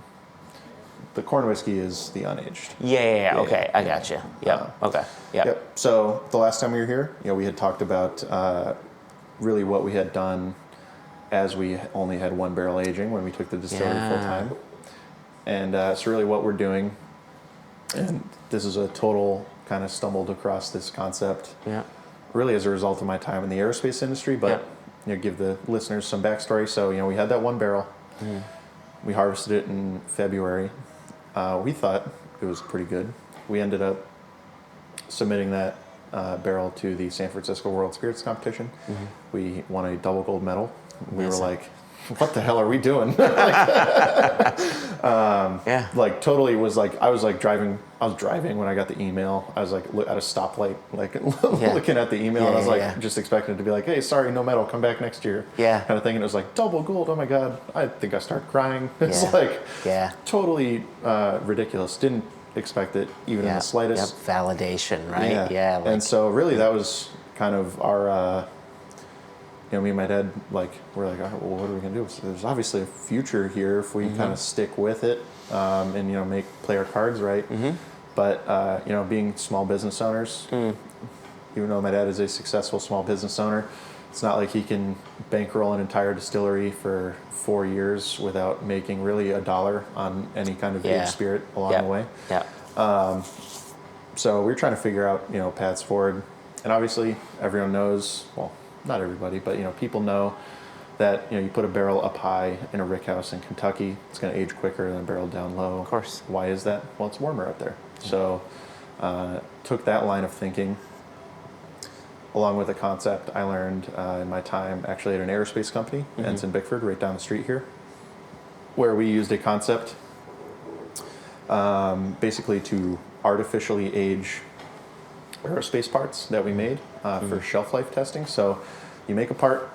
The corn whiskey is the unaged. Yeah. Okay. yeah, I got you. Yep. Okay. Yep. Yep. So the last time we were here, we had talked about really what we had done as we only had one barrel aging when we took the distillery full time. And so really what we're doing, and this is a total kind of stumbled across this concept. Yeah. Really as a result of my time in the aerospace industry, but give the listeners some backstory. So, we had that one barrel. We harvested it in February. We thought it was pretty good. We ended up submitting that barrel to the San Francisco World Spirits Competition. We won a double gold medal. We were like, what the hell are we doing? Totally was like, I was driving when I got the email. I was like at a stoplight, looking at the email, and I was just expecting it to be like, hey, sorry, no medal, come back next year. Yeah. Kind of thing. And it was like, double gold, oh my God. I think I started crying. It's totally ridiculous. Didn't expect it even in the slightest. Yep. Validation, right? Yeah. And so really that was kind of our, me and my dad, we're like, all right, well, what are we going to do? So there's obviously a future here if we kind of stick with it and, play our cards right. But, being small business owners, even though my dad is a successful small business owner, it's not like he can bankroll an entire distillery for 4 years without making really $1 on any kind of aged spirit along the way. Yeah. So we're trying to figure out, paths forward. And obviously everyone knows, well, not everybody, but people know that you put a barrel up high in a rickhouse in Kentucky, it's going to age quicker than a barrel down low. Of course. Why is that? Well, it's warmer up there. So took that line of thinking along with a concept I learned in my time actually at an aerospace company, Ensign Bickford, right down the street here, where we used a concept basically to artificially age aerospace parts that we made for shelf life testing. So you make a part,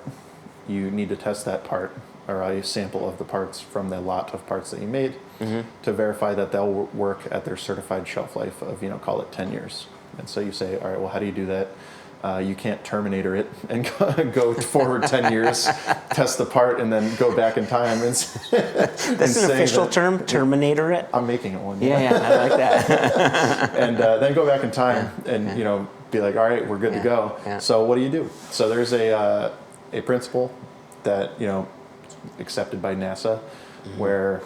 you need to test that part or a sample of the parts from the lot of parts that you made to verify that they'll work at their certified shelf life of, call it 10 years. And so you say, all right, well, how do you do that? You can't Terminator it and go forward 10 years, test the part, and then go back in time. That's an official term, Terminator it? I'm making it one. Yeah, I like that. And then go back in time and, be like, all right, we're good to go. Yeah. So what do you do? So there's a principle that, accepted by NASA where,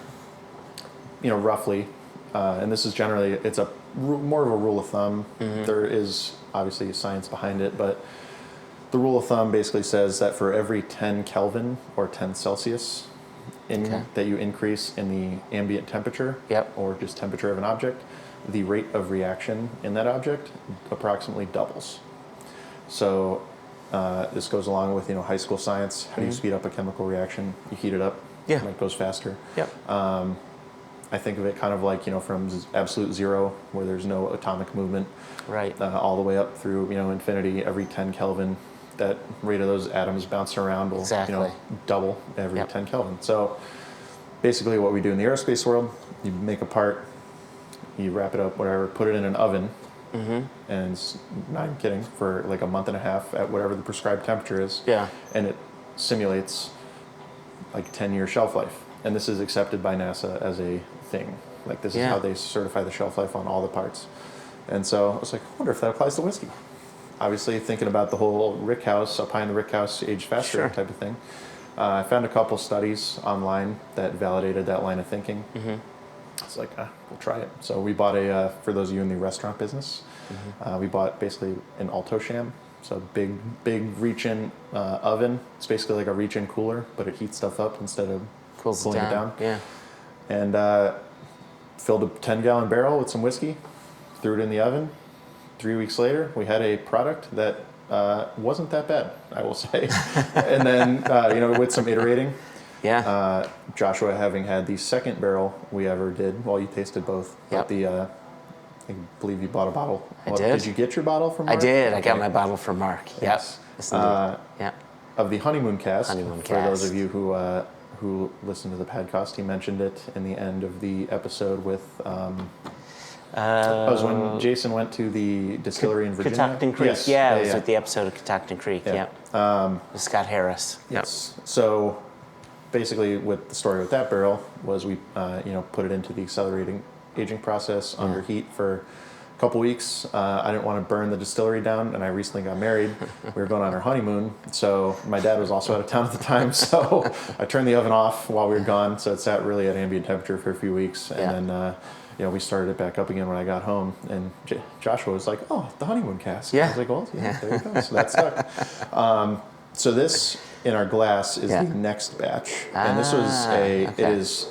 roughly, and this is generally, it's more of a rule of thumb. There is obviously science behind it, but the rule of thumb basically says that for every 10 Kelvin or 10 Celsius that you increase in the ambient temperature or just temperature of an object, the rate of reaction in that object approximately doubles. So this goes along with high school science. How do you speed up a chemical reaction? You heat it up. It goes faster. I think of it kind of like, from absolute zero, where there's no atomic movement, right, all the way up through, infinity. Every 10 Kelvin, that rate of those atoms bouncing around will, double every 10 Kelvin. So basically what we do in the aerospace world, you make a part, you wrap it up, whatever, put it in an oven, and not even kidding, for like a month and a half at whatever the prescribed temperature is. And it simulates like 10-year shelf life. And this is accepted by NASA as a thing. Like this is how they certify the shelf life on all the parts. And so I was like, I wonder if that applies to whiskey. Obviously thinking about the whole rick house, up high in the rick house, age faster type of thing. I found a couple studies online that validated that line of thinking. I was like, we'll try it. So we bought for those of you in the restaurant business, we bought basically an Alto Sham. So big reach-in oven. It's basically like a reach-in cooler, but it heats stuff up instead of cooling it down. Yeah. And filled a 10-gallon barrel with some whiskey, threw it in the oven. 3 weeks later, we had a product that wasn't that bad, I will say. And then, with some iterating. Yeah. Joshua, having had the second barrel we ever did, well, you tasted both. Yep. But I believe you bought a bottle. I did. Did you get your bottle from Mark? I did. I got my bottle from Mark. Yes. Yep. Of the Honeymoon Cask. Honeymoon For those Cask. of you who listened to the podcast, he mentioned it in the end of the episode with... it was when Jason went to the distillery in Virginia. Catoctin Creek. Yes. It was with the episode of Catoctin Creek. Yeah. With Scott Harris. Yes. So basically with the story with that barrel was we put it into the accelerating aging process under heat for a couple weeks. I didn't want to burn the distillery down, and I recently got married. We were going on our honeymoon, so my dad was also out of town at the time, so I turned the oven off while we were gone, so it sat really at ambient temperature for a few weeks, and then we started it back up again when I got home, and Joshua was like, "Oh, the honeymoon cask." Yeah. I was like, "Well, there you go." So that stuck. So this in our glass is the next batch, and this was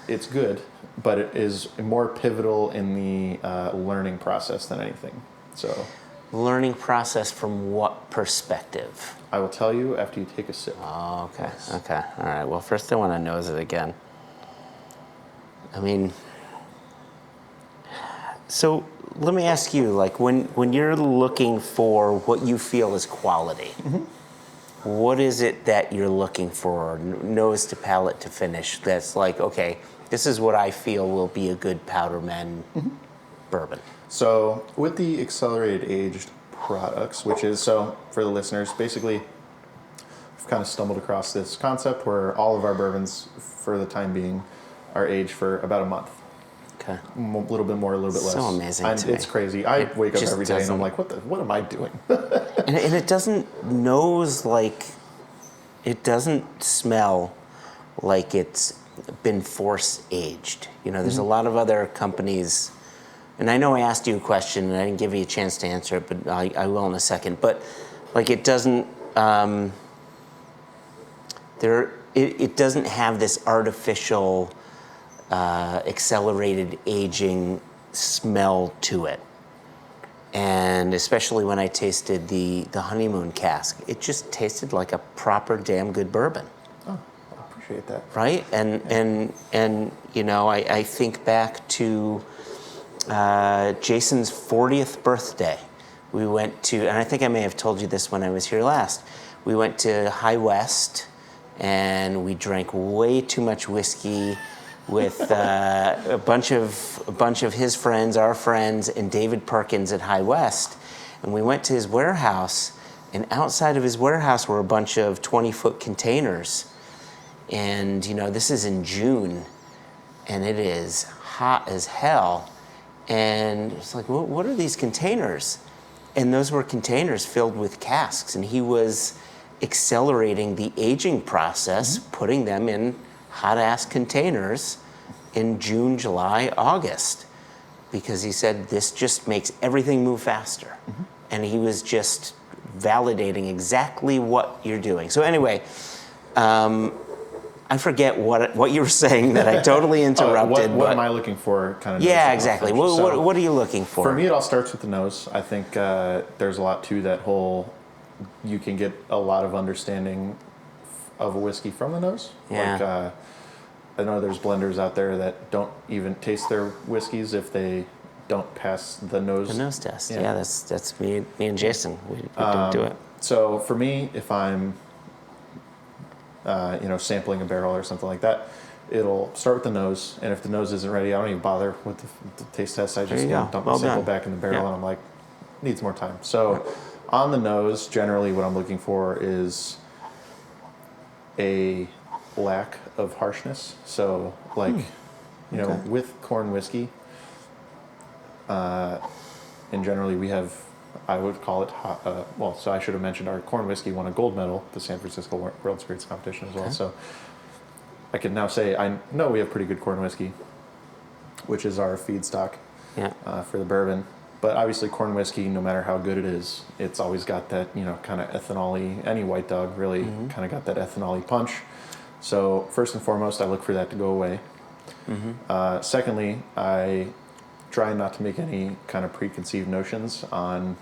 it's good, but it is more pivotal in the learning process than anything. So, learning process from what perspective? I will tell you after you take a sip. Oh, okay. Yes. Okay. All right. Well, first I want to nose it again. I mean, so let me ask you, like, when you're looking for what you feel is quality, what is it that you're looking for, nose to palate to finish, that's like, okay, this is what I feel will be a good Powdermen bourbon? So with the accelerated aged products, which is, so for the listeners, basically I've kind of stumbled across this concept where all of our bourbons, for the time being, are aged for about a month. Okay. A little bit more, a little bit less. So amazing to me. It's crazy. I wake up just every day and I'm doesn't- like, what am I doing? And it doesn't nose like, it doesn't smell like it's been force aged. There's a lot of other companies, and I know I asked you a question and I didn't give you a chance to answer it, but I will in a second. But like it doesn't, it doesn't have this artificial accelerated aging smell to it. And especially when I tasted the honeymoon cask, it just tasted like a proper damn good bourbon. Oh, I appreciate that. Right? And I think back to Jason's 40th birthday. We went to, and I think I may have told you this when I was here last, we went to High West and we drank way too much whiskey with a bunch of his friends, our friends, and David Perkins at High West. And we went to his warehouse, and outside of his warehouse were a bunch of 20-foot containers. And, this is in June, and it is hot as hell. And it's like, what are these containers? And those were containers filled with casks, and he was accelerating the aging process, putting them in hot-ass containers in June, July, August, because he said this just makes everything move faster. And he was just validating exactly what you're doing. So anyway, I forget what you were saying that I totally interrupted. What am I looking for? Kind of. Yeah, exactly. What are you looking for? For me, it all starts with the nose. I think there's a lot to that whole. You can get a lot of understanding of a whiskey from the nose. Yeah. Like, I know there's blenders out there that don't even taste their whiskeys if they don't pass the nose. The nose test. Yeah. Yeah, that's me and Jason. We don't do it. So for me, if I'm, sampling a barrel or something like that, it'll start with the nose, and if the nose isn't ready, I don't even bother with the taste test. I just dump the sample back in the barrel, and I'm like, needs more time. So on the nose, generally what I'm looking for is a lack of harshness. So, like, you know, with corn whiskey, and generally we have, I would call it, so I should have mentioned our corn whiskey won a gold medal at the San Francisco World Spirits Competition as well. So I can now say I know we have pretty good corn whiskey, which is our feedstock for the bourbon. But obviously corn whiskey, no matter how good it is, it's always got that, you know, kind of ethanol-y, any white dog really kind of got that ethanol-y punch. So first and foremost, I look for that to go away. Secondly, I try not to make any kind of preconceived notions on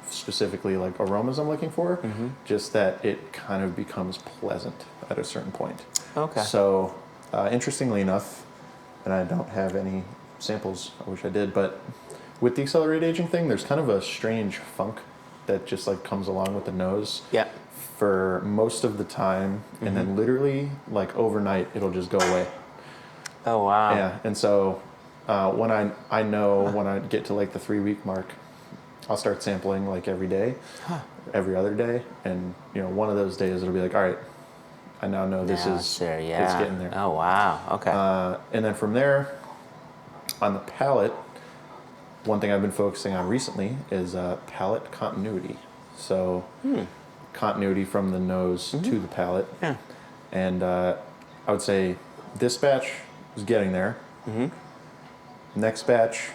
specifically like aromas I'm looking for, just that it kind of becomes pleasant at a certain point. Okay. So interestingly enough, and I don't have any samples, I wish I did, but with the accelerated aging thing, there's kind of a strange funk that just like comes along with the nose for most of the time, and then literally like overnight it'll just go away. Oh wow. Yeah, and so when I know when I get to like the 3-week mark, I'll start sampling like every day, every other day, and you know one of those days it'll be like, all right, I now know this is it's there, it's getting there. Oh wow. Okay. And then from there, on the palate, one thing I've been focusing on recently is palate continuity. So continuity from the nose to the palate. Yeah. And I would say this batch is getting there. Next batch,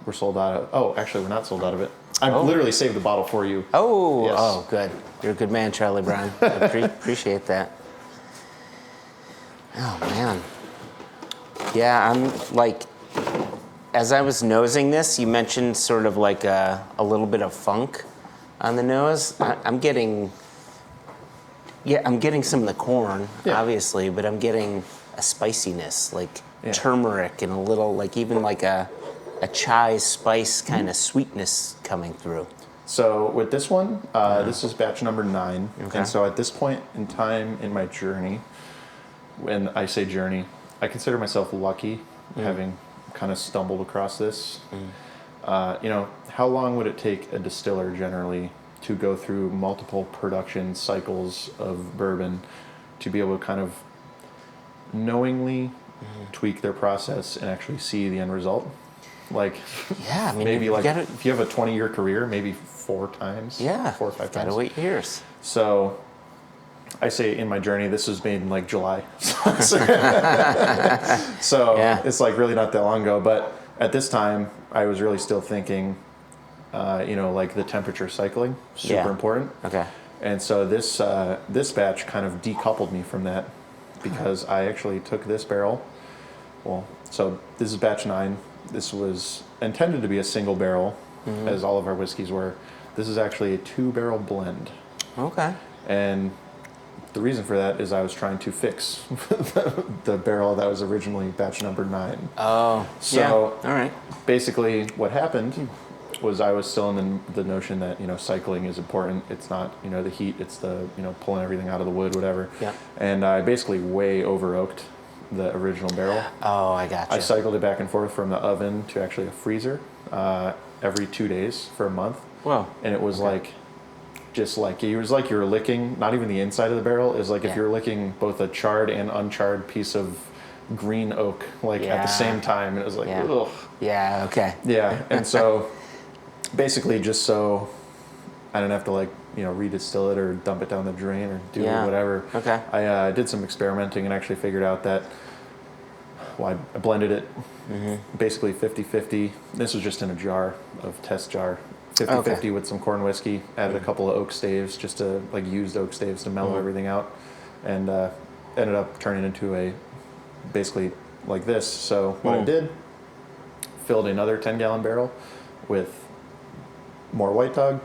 we're sold out of. Oh, actually, we're not sold out of it. I literally saved the bottle for you. Oh, Yes. oh, good. You're a good man, Charlie Brown. I appreciate that. Oh man. Yeah, I'm like, as I was nosing this, you mentioned sort of like a little bit of funk on the nose. I'm getting some of the corn, obviously, but I'm getting a spiciness, like turmeric and a little, like even like a chai spice kind of sweetness coming through. So with this one, this is batch number 9. Okay. And so at this point in time in my journey, when I say journey, I consider myself lucky having kind of stumbled across this. You know, how long would it take a distiller generally to go through multiple production cycles of bourbon to be able to kind of knowingly tweak their process and actually see the end result? Like, Yeah, I mean, maybe you like gotta, if you have a 20-year career, maybe 4 times, 4 or 5 gotta times. wait years. So I say in my journey, this was made in like July. So it's like really not that long ago. But at this time, I was really still thinking, you know, like the temperature cycling, super important. Okay. And so this batch kind of decoupled me from that because I actually took this barrel. Well, so this is batch 9. This was intended to be a single barrel, as all of our whiskeys were. This is actually a 2-barrel blend. Okay. And the reason for that is I was trying to fix the barrel that was originally batch number 9. Oh, So all right. basically what happened was I was still in the notion that, you know, cycling is important. It's not, you know, the heat, it's the, you know, pulling everything out of the wood, whatever. Yeah. And I basically way over oaked the original barrel. Oh, I got you. I cycled it back and forth from the oven to actually a freezer every 2 days for a month. Wow. And it was like, just like, it was like you were licking, not even the inside of the barrel, is like if you're licking both a charred and uncharred piece of green oak, like at the same time. And it was like, ugh. Yeah, okay. Yeah. And so basically just so I didn't have to like, you know, redistill it or dump it down the drain or do whatever. Okay. I did some experimenting and actually figured out that, well, I blended it basically 50-50. This was just in a jar, test jar. 50-50 with some corn whiskey. Added a couple of oak staves, just to like used oak staves to mellow everything out, and ended up turning into a basically like this. So what I did, filled another 10-gallon barrel with more white dog,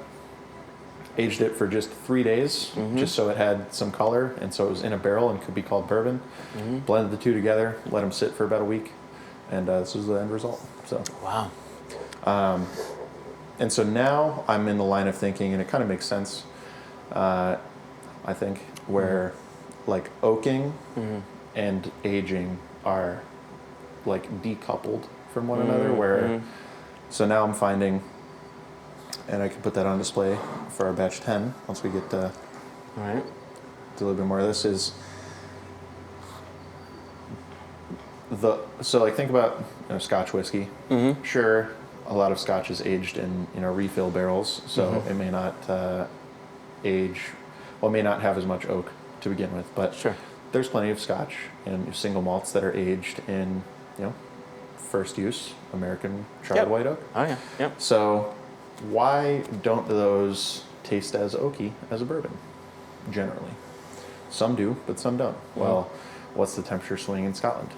aged it for just 3 days, just so it had some color, and so it was in a barrel and could be called bourbon. Blended the two together, let them sit for about a week, and this was the end result. So Wow. And so now I'm in the line of thinking, and it kind of makes sense, I think, where like oaking and aging are like decoupled from one another, where so now I'm finding, and I can put that on display for our batch 10 once we get All right. do a little bit more of this is so like think about Scotch whiskey. Mm-hmm. Sure, a lot of Scotch is aged in refill barrels, so it may not it may not have as much oak to begin with, but sure, there's plenty of Scotch and single malts that are aged in first use American charred white oak. Oh yeah, yep. So why don't those taste as oaky as a bourbon? Generally, some do, but some don't. Well, what's the temperature swing in Scotland?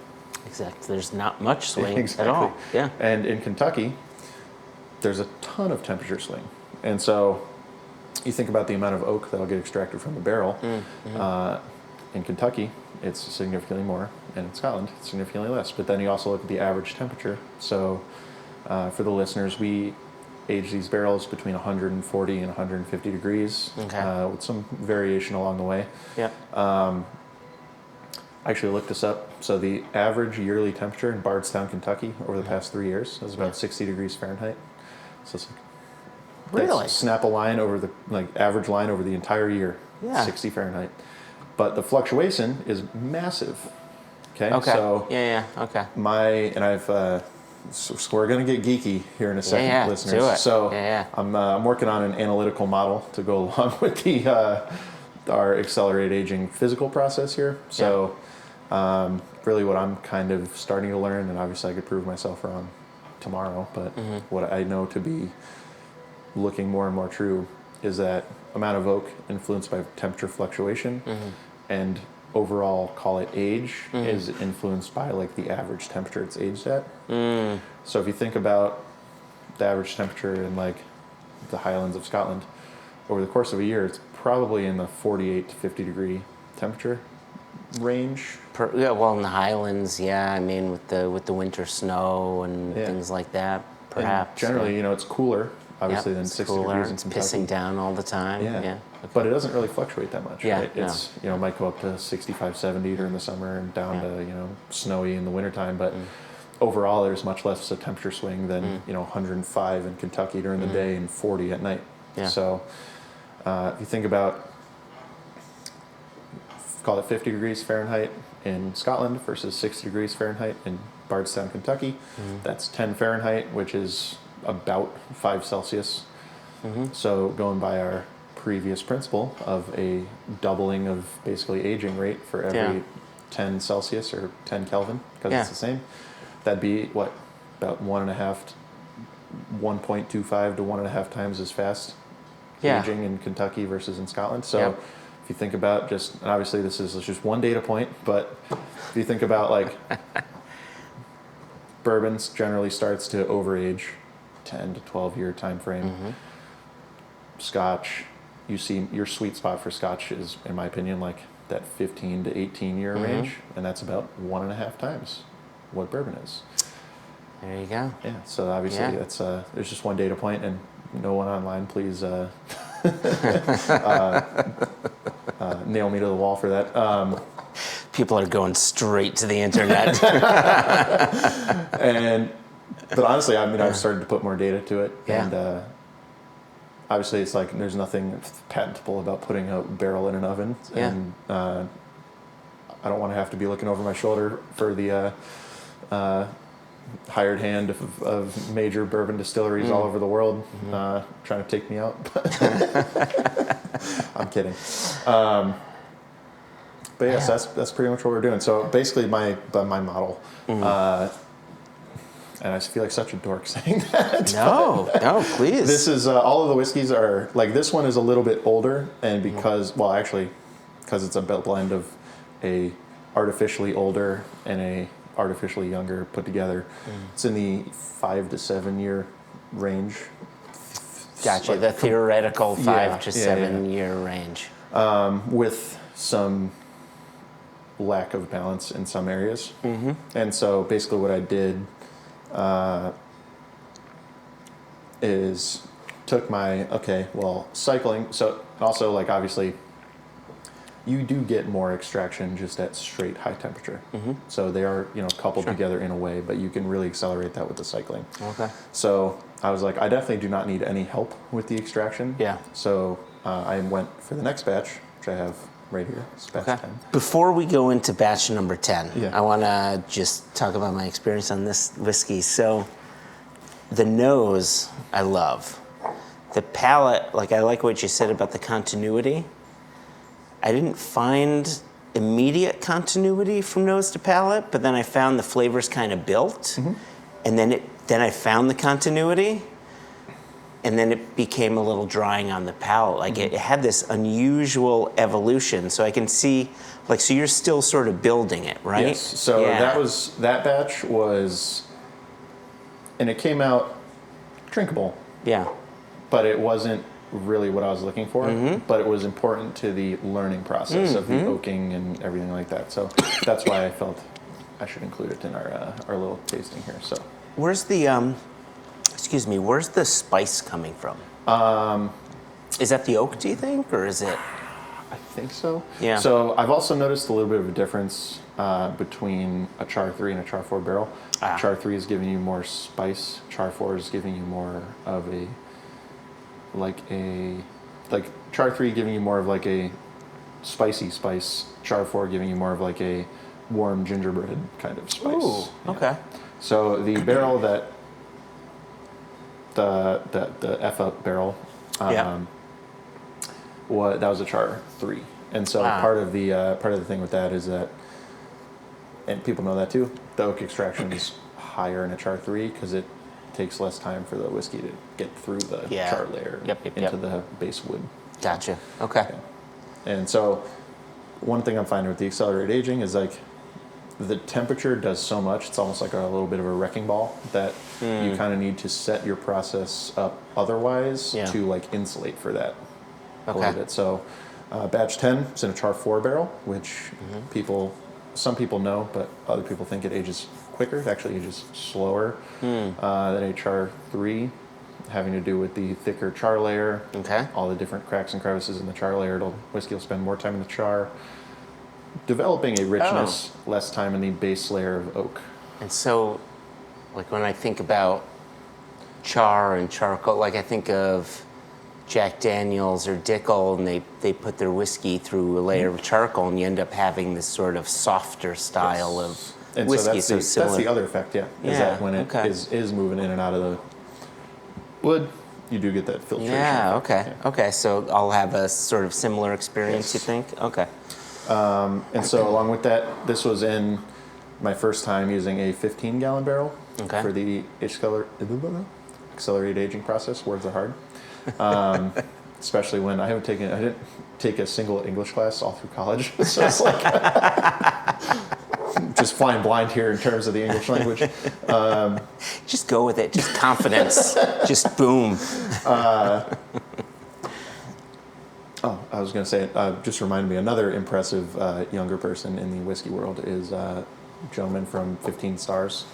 Exactly. There's not much swing exactly. at all. Yeah. And in Kentucky, there's a ton of temperature swing. And so you think about the amount of oak that'll get extracted from the barrel. In Kentucky, it's significantly more, and in Scotland, it's significantly less. But then you also look at the average temperature. So for the listeners, we age these barrels between 140 and 150 degrees, with some variation along the way. Yeah. I actually looked this up. So the average yearly temperature in Bardstown, Kentucky, over the past 3 years is about 60 degrees Fahrenheit. So it's like, really, snap a line over the average line over the entire year. 60 Fahrenheit. But the fluctuation is massive. Okay. So okay. So we're going to get geeky here in a second, listeners. Do it. So I'm working on an analytical model to go along with our accelerated aging physical process here. So really what I'm kind of starting to learn, and obviously I could prove myself wrong tomorrow, but what I know to be looking more and more true is that amount of oak influenced by temperature fluctuation and overall, call it age, is influenced by the average temperature it's aged at. So if you think about the average temperature in the Highlands of Scotland, over the course of a year, it's probably in the 48 to 50 degree temperature range. In the Highlands, I mean, with the winter snow and things like that, perhaps. And generally, it's cooler, obviously, than 60 degrees in It's Kentucky. pissing down all the time. Yeah. Okay. But it doesn't really fluctuate that much, right? No. It's, might go up to 65, 70 during the summer and down to, snowy in the wintertime. But overall, there's much less a temperature swing than, 105 in Kentucky during the day and 40 at night. Yeah. So if you think about, call it 50 degrees Fahrenheit in Scotland versus 60 degrees Fahrenheit in Bardstown, Kentucky, that's 10 Fahrenheit, which is about 5 Celsius. So going by our previous principle of a doubling of basically aging rate for every 10 Celsius or 10 Kelvin, because it's the same, that'd be what, about 1.25 to 1.5 times as fast aging in Kentucky versus in Scotland. So if you think about and obviously this is just one data point, but if you think about bourbons generally starts to overage 10 to 12 year time frame. Scotch, you see your sweet spot for Scotch is, in my opinion, that 15 to 18 year range, and that's about 1.5 times what bourbon is. There you go. Yeah, so obviously that's there's just one data point, and no one online, please nail me to the wall for that. People are going straight to the internet. But honestly, I've started to put more data to it, and obviously it's there's nothing patentable about putting a barrel in an oven, and I don't want to have to be looking over my shoulder for the hired hand of major bourbon distilleries all over the world trying to take me out. I'm kidding. But yes, that's pretty much what we're doing. So basically, my model. And I feel like such a dork saying that. No, please. This is all of the whiskeys are this one is a little bit older, and because it's a blend of a artificially older and a artificially younger put together. It's in the 5 to 7 year range. Gotcha. The theoretical 5 to 7 year range. With some lack of balance in some areas. And so basically what I did is took my, cycling. So also obviously you do get more extraction just at straight high temperature. So they are, coupled together in a way, but you can really accelerate that with the cycling. Okay. So I was I definitely do not need any help with the extraction. Yeah. So I went for the next batch, which I have right here. It's batch Okay. 10. Before we go into batch number 10, Yeah. I want to just talk about my experience on this whiskey. So, the nose, I love. The palate, like I like what you said about the continuity. I didn't find immediate continuity from nose to palate, but then I found the flavors kind of built, and then I found the continuity, and then it became a little drying on the palate. Like it had this unusual evolution. So I can see, like, so you're still sort of building it, right? Yes. So that batch was, and it came out drinkable, Yeah. but it wasn't really what I was looking for. But it was important to the learning process of the oaking and everything like that. So that's why I felt I should include it in our little tasting here. So Where's the where's the spice coming from? Is that the oak, do you think, or is it? I think so. Yeah. So I've also noticed a little bit of a difference between a Char 3 and a Char 4 barrel. Char 3 is giving you more spice. Char 4 is giving you more of a Char 3 giving you more of like a spicy spice. Char 4 giving you more of like a warm gingerbread kind of spice. Ooh, okay. So the barrel that the F up barrel, that was a Char 3, and so part of the thing with that is that, and people know that too, the oak extraction is higher in a Char 3 because it takes less time for the whiskey to get through the char layer into the base wood. Gotcha. Okay. And so one thing I'm finding with the accelerated aging is like the temperature does so much. It's almost like a little bit of a wrecking ball that you kind of need to set your process up otherwise to like insulate for that a little bit. So batch 10 is in a Char 4 barrel, which some people know, but other people think it ages quicker. It actually ages slower than a Char 3, having to do with the thicker char layer. Okay. All the different cracks and crevices in the char layer. Whiskey will spend more time in the char, developing a richness, less time in the base layer of oak. And so, like when I think about char and charcoal, like I think of Jack Daniels or Dickel, and they put their whiskey through a layer of charcoal, and you end up having this sort of softer style of and whiskey. So that's the other effect, is that when it is moving in and out of the wood, you do get that filtration. Yeah, effect. okay. So I'll have a sort of similar experience, you think? Okay. And so along with that, this was in my first time using a 15-gallon barrel for the accelerated aging process. Words are hard. Especially when I didn't take a single English class all through college. So it's like just flying blind here in terms of the English language. Just go with it. Just confidence. Just boom. I was going to say, just reminded me, another impressive younger person in the whiskey world is a gentleman from 15 Stars,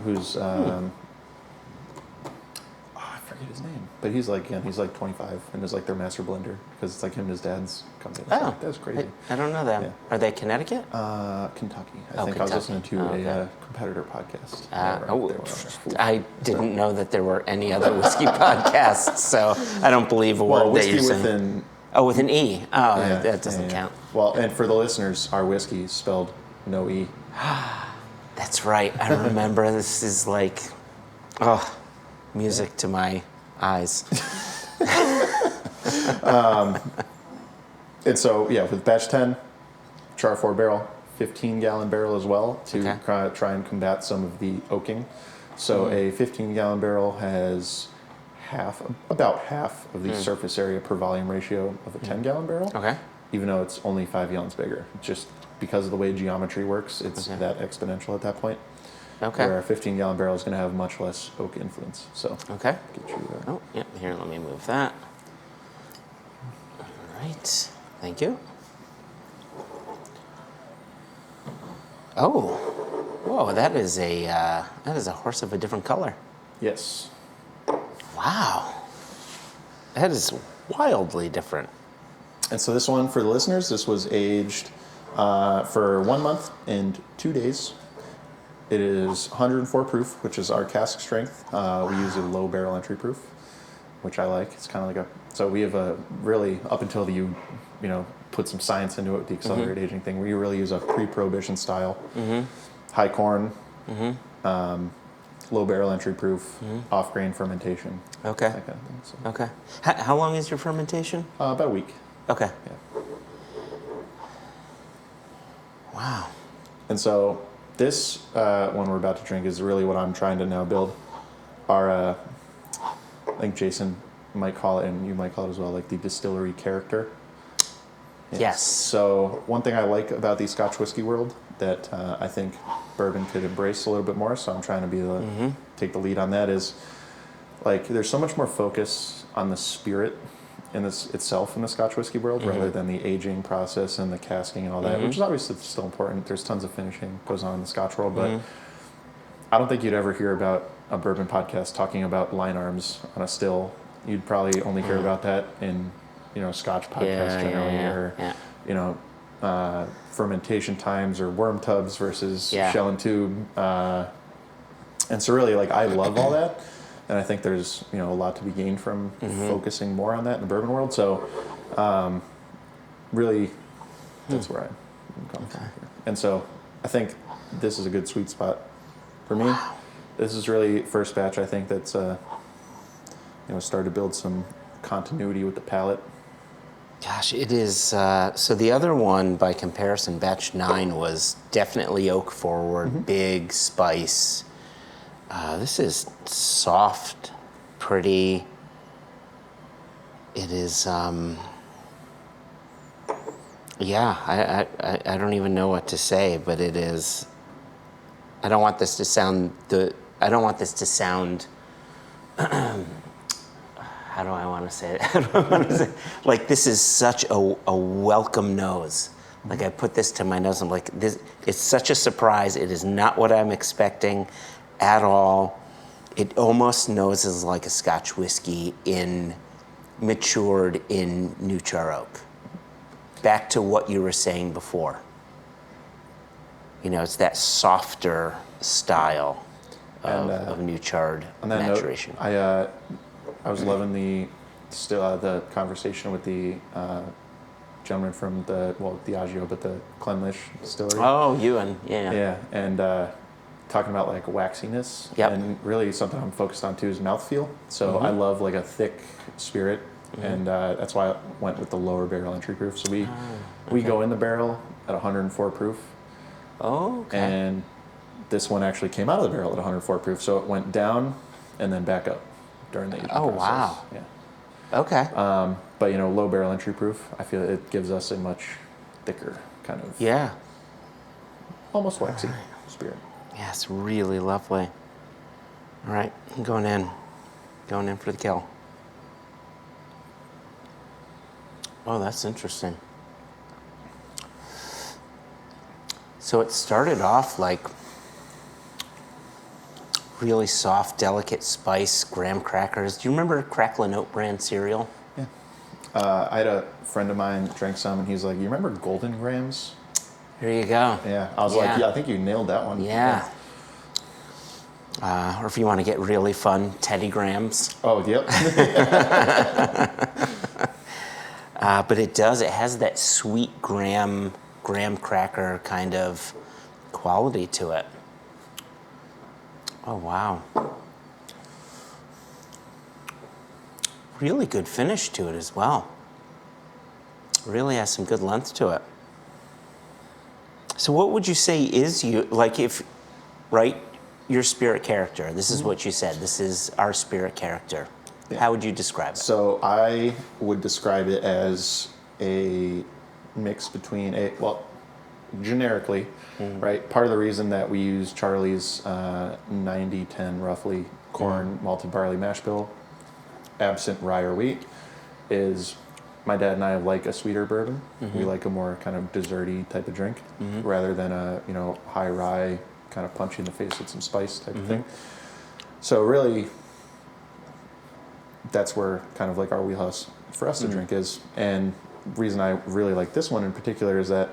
who's, I forget his name, but he's like 25 and is like their master blender because it's like him and his dad's company. So that's crazy. I don't know that. Yeah. Are they Connecticut? Kentucky. I think Kentucky. I was listening to a competitor podcast. I didn't know that there were any other whiskey podcasts, so I don't believe a word that you're saying. With an E. That doesn't count. Well, and for the listeners, our whiskey is spelled no E. That's right. I remember. This is like, music to my eyes. And so, with batch 10, Char 4 barrel, 15-gallon barrel as well to try and combat some of the oaking. So a 15-gallon barrel has about half of the surface area per volume ratio of a 10-gallon barrel. Okay. Even though it's only 5 gallons bigger. Just because of the way geometry works, it's that exponential at that point. Okay. Where a 15-gallon barrel is going to have much less oak influence. So okay. Get you Here, let me move that. All right. Thank you. Oh, whoa! That is a horse of a different color. Yes. Wow. That is wildly different. And so this one, for the listeners, this was aged for 1 month and 2 days. It is 104 proof, which is our cask strength. We use a low barrel entry proof, which I like. It's kind of like so we have a really, up until you put some science into it with the accelerated aging thing, where you really use a pre-prohibition style, high corn, low barrel entry proof, off grain fermentation. Okay. That kind of thing. So, Okay. How long is your fermentation? about a week. Okay. Yeah. Wow. And so this one we're about to drink is really what I'm trying to now build. Our, I think Jason might call it, and you might call it as well, like the distillery character. Yes. So one thing I like about the Scotch whiskey world that I think bourbon could embrace a little bit more, so I'm trying to be take the lead on that, is like there's so much more focus on the spirit in this itself in the Scotch whiskey world rather than the aging process and the casking and all that, which is obviously still important. There's tons of finishing goes on in the Scotch world, but I don't think you'd ever hear about a bourbon podcast talking about line arms on a still. You'd probably only hear about that in Scotch podcasts generally, or fermentation times or worm tubs versus shell and tube. And so really, like, I love all that. And I think there's, a lot to be gained from focusing more on that in the bourbon world. So really, that's where I'm coming from here. And so I think this is a good sweet spot for me. Wow. This is really first batch, I think, that's, started to build some continuity with the palate. Gosh, it is. So the other one, by comparison, batch 9 was definitely oak forward, big spice. This is soft, pretty. It is. I don't even know what to say, but it is. I don't want this to sound how do I want to say it? Like, this is such a welcome nose. Like, I put this to my nose, I'm like, this. It's such a surprise. It is not what I'm expecting at all. It almost noses like a Scotch whiskey matured in new char oak. Back to what you were saying before. It's that softer style of new charred maturation. Note, I was loving the conversation with the gentleman from the Diageo, but the Clynelish distillery. Oh, Ewan, yeah. Yeah, and talking about like waxiness, and really something I'm focused on too is mouthfeel. So I love like a thick spirit, and that's why I went with the lower barrel entry proof. So we go in the barrel at 104 proof. Oh, okay. And this one actually came out of the barrel at 104 proof, so it went down and then back up during the aging process. Wow. Yeah. Okay. But low barrel entry proof, I feel it gives us a much thicker kind of almost waxy spirit. Yeah, it's really lovely. All right, I'm going in for the kill. Oh, that's interesting. So it started off like really soft, delicate spice, graham crackers. Do you remember Cracklin' Oat brand cereal? Yeah. I had a friend of mine that drank some, and he's like, "You remember Golden Grams?" There you go. Yeah. I was like, I think you nailed that one. Yeah. Or if you want to get really fun, Teddy Grahams. Oh, yep. But it has that sweet graham cracker kind of quality to it. Oh, wow. Really good finish to it as well. Really has some good length to it. So what would you say is your spirit character? This is what you said. This is our spirit character. Yeah. How would you describe it? So I would describe it as a mix between generically, right? Part of the reason that we use Charlie's 90-10 roughly corn malted barley mash bill, absent rye or wheat, is my dad and I like a sweeter bourbon. We like a more kind of desserty type of drink rather than a high rye kind of punch you in the face with some spice type of thing. So really, that's where kind of like our wheelhouse for us to drink is. And the reason I really like this one in particular is that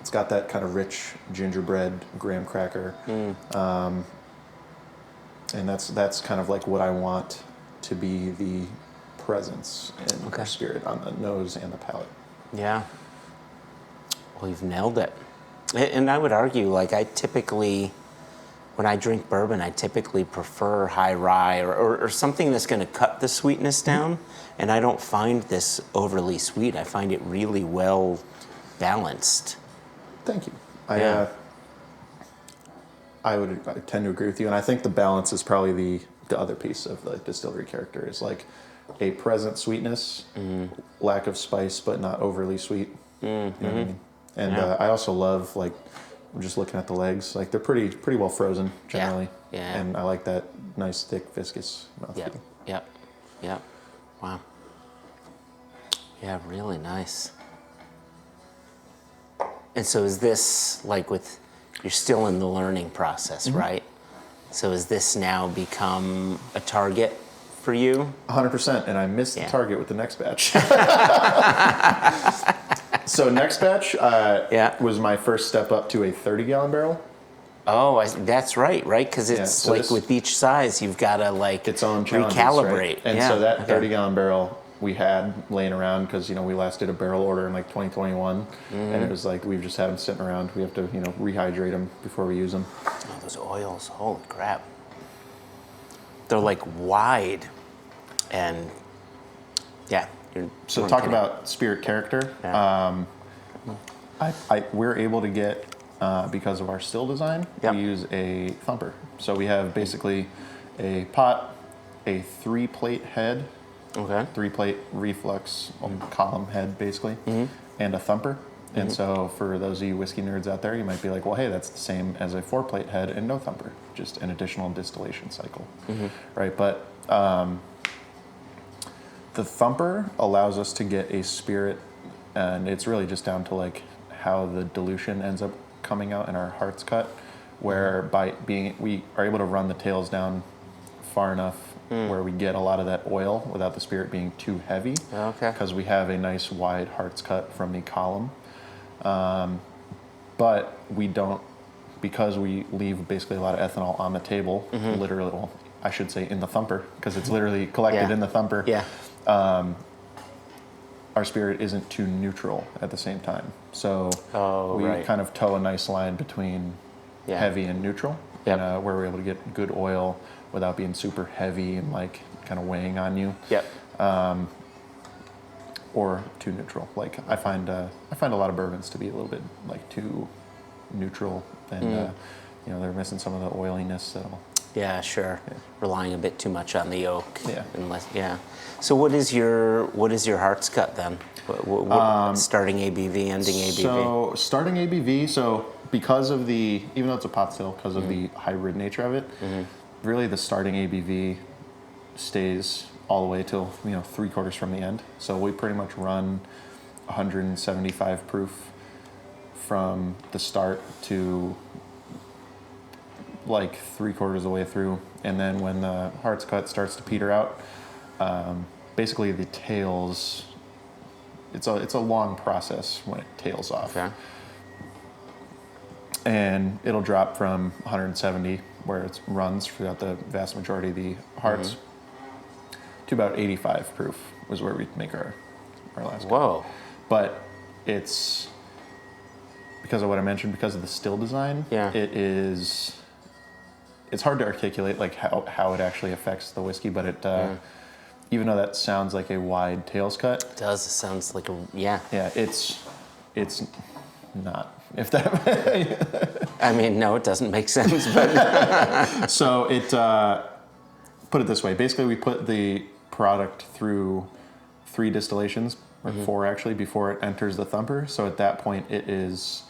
it's got that kind of rich gingerbread graham cracker. And that's kind of like what I want to be the presence in our spirit on the nose and the palate. Yeah. Well, you've nailed it. And I would argue, like, when I drink bourbon, I typically prefer high rye or something that's going to cut the sweetness down. And I don't find this overly sweet. I find it really well balanced. Thank you. Yeah. I tend to agree with you, and I think the balance is probably the other piece of the distillery character is like a present sweetness, lack of spice, but not overly sweet. You know what I mean? And I also love, like, I'm just looking at the legs, like they're pretty well frozen generally. Yeah. And I like that nice thick viscous mouthfeel. Yep. Wow. Yeah, really nice. And so is this like you're still in the learning process, right? So has this now become a target for you? 100%, and I missed the target with the next batch. So next batch was my first step up to a 30-gallon barrel. Oh, that's right? Because it's so like with each size, you've got to like its own challenges, recalibrate. Right? And so that 30-gallon barrel we had laying around because we last did a barrel order in like 2021, and it was like we've just had them sitting around. We have to rehydrate them before we use them. Oh, those oils! Holy crap! They're like wide, and So talk about spirit character. Yeah. We're able to get because of our still design. We use a thumper. So we have basically a pot, a 3-plate head. Okay. 3-plate reflux column head, basically, and a thumper. And so for those of you whiskey nerds out there, you might be like, well, hey, that's the same as a 4-plate head and no thumper, just an additional distillation cycle, right? But the thumper allows us to get a spirit, and it's really just down to like how the dilution ends up coming out in our heart's cut, where we are able to run the tails down far enough where we get a lot of that oil without the spirit being too heavy. Okay. Because we have a nice wide heart's cut from the column. But we don't, because we leave basically a lot of ethanol on the table, literally, well, I should say in the thumper, because it's literally collected in the thumper. Yeah. Our spirit isn't too neutral at the same time. So we right. kind of toe a nice line between heavy and neutral, where we're able to get good oil without being super heavy and like kind of weighing on you. Yep. Or too neutral. Like I find a lot of bourbons to be a little bit like too neutral, and they're missing some of the oiliness that'll. Yeah, sure. Yeah. Relying a bit too much on the oak. Yeah. So what is your heart's cut then? What starting ABV, ending ABV? So starting ABV. So because of even though it's a pot still, because of the hybrid nature of it, really the starting ABV stays all the way till 3/4 from the end. So we pretty much run 175 proof from the start to like 3/4 of the way through, and then when the heart's cut starts to peter out, basically the tails. It's a long process when it tails off. Okay. And it'll drop from 170, where it runs throughout the vast majority of the hearts, to about 85 proof was where we make our last. Whoa. Cut. But it's because of what I mentioned, because of the still design. Yeah. It's hard to articulate like how it actually affects the whiskey, but it even though that sounds like a wide tails cut, it does. It sounds like yeah, it's not. If that I mean, no, it doesn't make sense, but so it put it this way, basically we put the product through 3 distillations, or 4 actually, before it enters the thumper. So at that point it is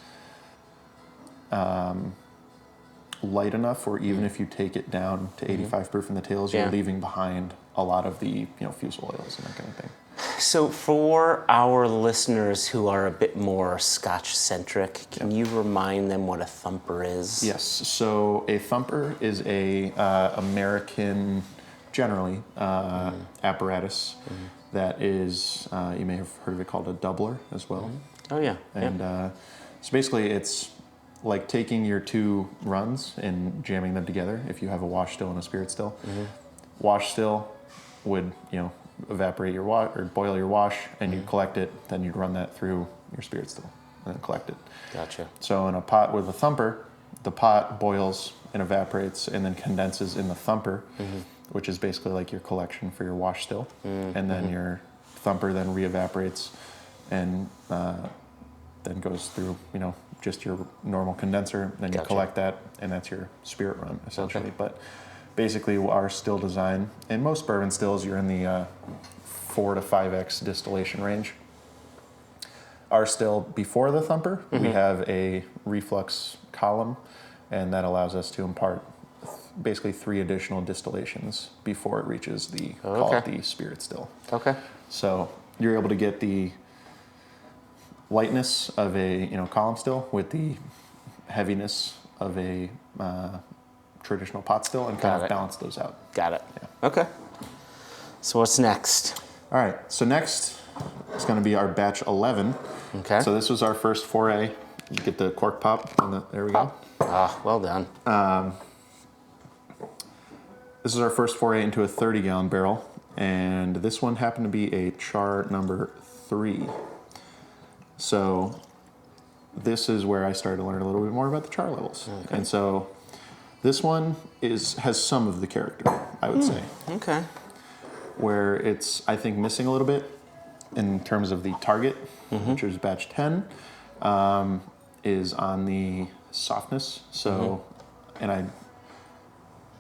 light enough, or even if you take it down to 85 proof in the tails, you're leaving behind a lot of the fusel oils and that kind of thing. So for our listeners who are a bit more Scotch-centric, can you remind them what a thumper is? Yes. So a thumper is a American, generally, apparatus that is, you may have heard of it, called a doubler as well. Oh, yeah. And so basically it's like taking your 2 runs and jamming them together if you have a wash still and a spirit still. Wash still would, evaporate your wash or boil your wash, and you collect it. Then you'd run that through your spirit still and then collect it. Gotcha. So in a pot with a thumper, the pot boils and evaporates and then condenses in the thumper, which is basically like your collection for your wash still. And then your thumper then re-evaporates and then goes through, just your normal condenser. Then you collect that, and that's your spirit run, essentially. Okay. But basically our still design, in most bourbon stills, you're in the 4 to 5x distillation range. Our still, before the thumper, we have a reflux column, and that allows us to impart basically 3 additional distillations before it reaches the call it the spirit still. Okay. So you're able to get the lightness of a column still with the heaviness of a traditional pot still, and kind of balance those out. Got it. Yeah. Okay. So what's next? All right. So next is going to be our batch 11. Okay. So this was our first foray. You get the cork pop. There we go. Ah, well done. This is our first foray into a 30-gallon barrel, and this one happened to be a char number 3. So this is where I started to learn a little bit more about the char levels. Okay. And so this one has some of the character, I would say. Okay. Where it's, I think, missing a little bit in terms of the target, which is batch 10, is on the softness. So, and I'm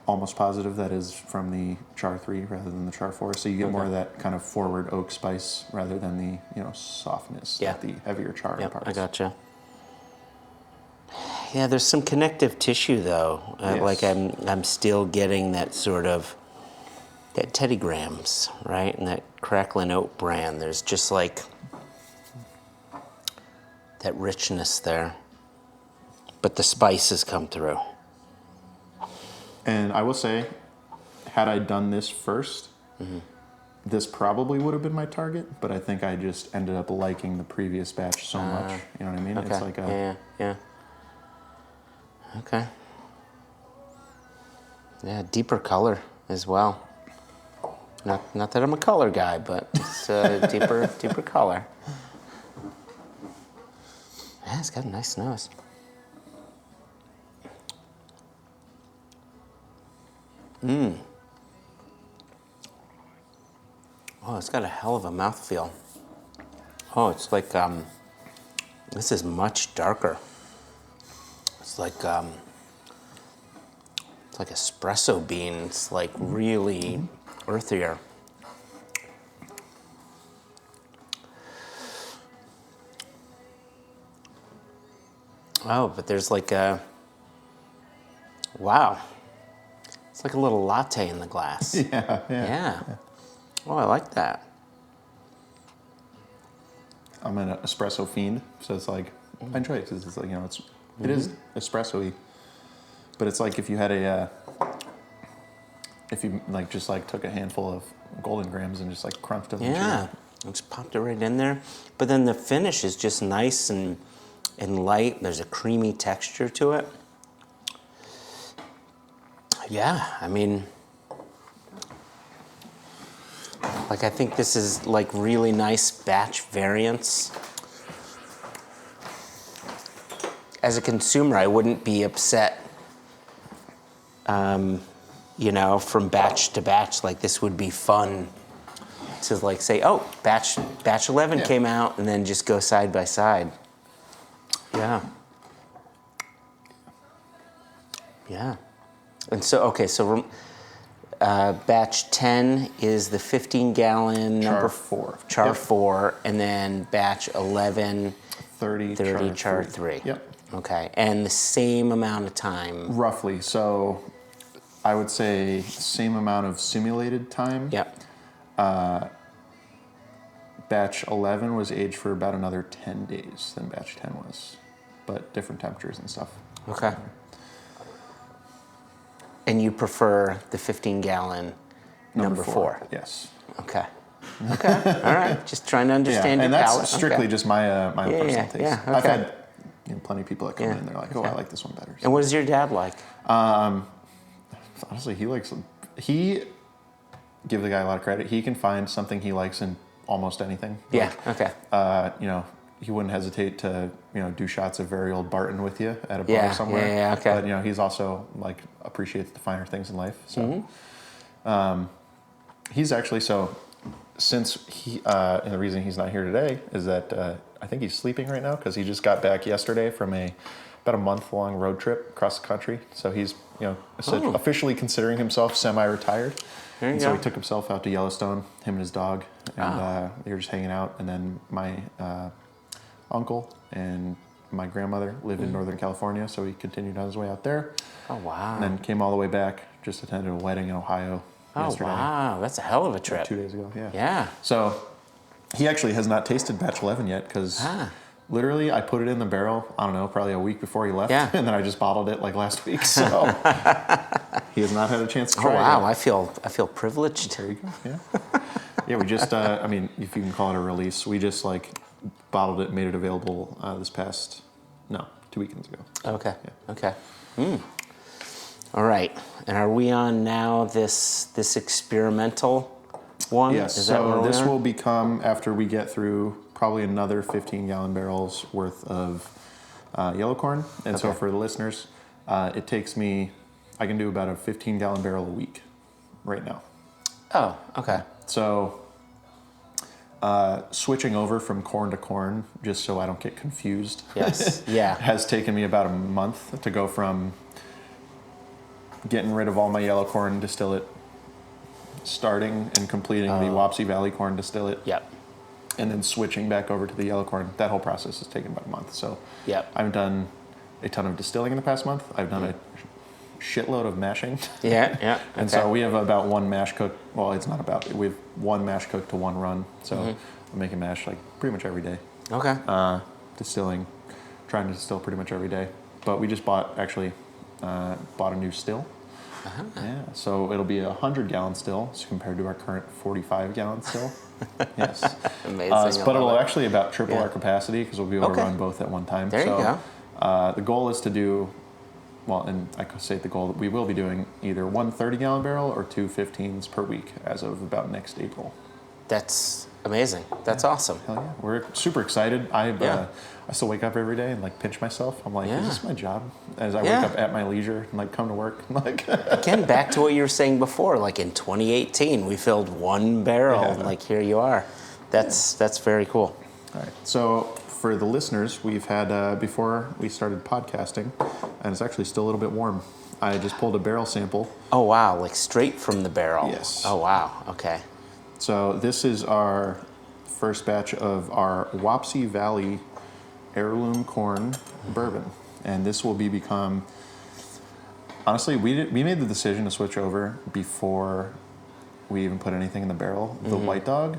almost positive that is from the char 3 rather than the char 4. So you get more of that kind of forward oak spice rather than the softness that the heavier char imparts. I gotcha. Yeah, there's some connective tissue though. Yes. Like I'm still getting that sort of that Teddy Grahams, right? And that Cracklin' Oat brand. There's just like that richness there. But the spices come through. And I will say, had I done this first, this probably would have been my target, but I think I just ended up liking the previous batch so much. You know what I mean? Okay. It's like yeah. Okay. Yeah, deeper color as well. Not that I'm a color guy, but it's deeper color. Yeah, it's got a nice nose. Oh, it's got a hell of a mouthfeel. Oh, it's like, this is much darker. It's like espresso bean. It's like really earthier. Oh, but there's like wow. It's like a little latte in the glass. Yeah. Oh, I like that. I'm an espresso fiend, so it's like, I enjoy it because it's like, it is espresso-y, but it's like if you had if you just took a handful of Golden Grams and just crunched them. Yeah, just popped it right in there. But then the finish is just nice and light. There's a creamy texture to it. Yeah, I mean, I think this is really nice batch variants. As a consumer, I wouldn't be upset, from batch to batch. This would be fun to say, oh, batch 11 came out, and then just go side by side. Yeah. And so, okay, so batch 10 is the 15-gallon number 4. Char 4, and then batch 11, 30 char 3. Yep. Okay, and the same amount of time? Roughly. So I would say same amount of simulated time. Yep. Batch 11 was aged for about another 10 days than batch 10 was, but different temperatures and stuff. Okay. And you prefer the 15-gallon number 4? Yes. Okay. Okay. All right. Just trying to understand your and that's palate. strictly just my my own personal taste. Yeah. Okay. I've had plenty of people that come in and they're like, oh, I like this one better. So. And what does your dad like? Honestly, he give the guy a lot of credit. He can find something he likes in almost anything. Yeah. Okay. You know, he wouldn't hesitate to, you know, do shots of very old Barton with you at a bar Yeah, somewhere. yeah, okay. But, you know, he's also, like, appreciates the finer things in life. So, he's actually, so, since he, and the reason he's not here today is that I think he's sleeping right now because he just got back yesterday from about a month-long road trip across the country. So he's, you know, officially considering himself semi-retired. And so he took himself out to Yellowstone, him and his dog, and they were just hanging out. And then my uncle and my grandmother live in Northern California, so he continued on his way out there. Oh, wow. And then came all the way back, just attended a wedding in Ohio yesterday. Oh, wow. That's a hell of a trip. 2 days ago, yeah. Yeah. So he actually has not tasted batch 11 yet because literally I put it in the barrel, I don't know, probably a week before he left. Yeah. And then I just bottled it like last week. So he has not had a chance to try Oh, wow. it yet. I feel privileged. There you go, yeah. Yeah, we just, I mean, if you can call it a release, we just like bottled it, made it available 2 weekends ago. Okay. Yeah. Okay. All right. And are we on now this experimental one? Yes, Is that where so we this are? will become, after we get through probably another 15-gallon barrels worth of yellow corn. And so for the listeners, it takes me, I can do about a 15-gallon barrel a week right now. Oh, okay. So switching over from corn to corn, just so I don't get confused, Yes. Yeah. has taken me about a month to go from getting rid of all my yellow corn distillate, starting and completing the Wapsie Valley corn distillate, Yep. and then switching back over to the yellow corn. That whole process has taken about a month. So Yep. I've done a ton of distilling in the past month. I've done a shitload of mashing. Yeah. Yeah. And so we have about one mash cook. Well, it's not about. We have one mash cook to one run. So I'm making mash like pretty much every day. Okay. Distilling, trying to distill pretty much every day. But we just bought a new still. Yeah, so it'll be a 100-gallon still as compared to our current 45-gallon still. Yes. Amazing. But it'll actually about triple our capacity because we'll be able to run both at one time. There you go. The goal is to do, well, and I could say the goal that we will be doing either one 30-gallon barrel or two 15s per week as of about next April. That's amazing. That's awesome. Hell yeah. We're super excited. I still wake up every day and like pinch myself. I'm like, is this my job? As I wake up at my leisure and like come to work. Like Again, back to what you were saying before, like in 2018, we filled one barrel, and like here you are. That's very cool. All right. So for the listeners, we've had, before we started podcasting, and it's actually still a little bit warm, I just pulled a barrel sample. Oh, wow. Like straight from the barrel. Yes. Oh, wow. Okay. So this is our first batch of our Wapsie Valley heirloom corn bourbon. And this will become, honestly, we made the decision to switch over before we even put anything in the barrel. The White Dog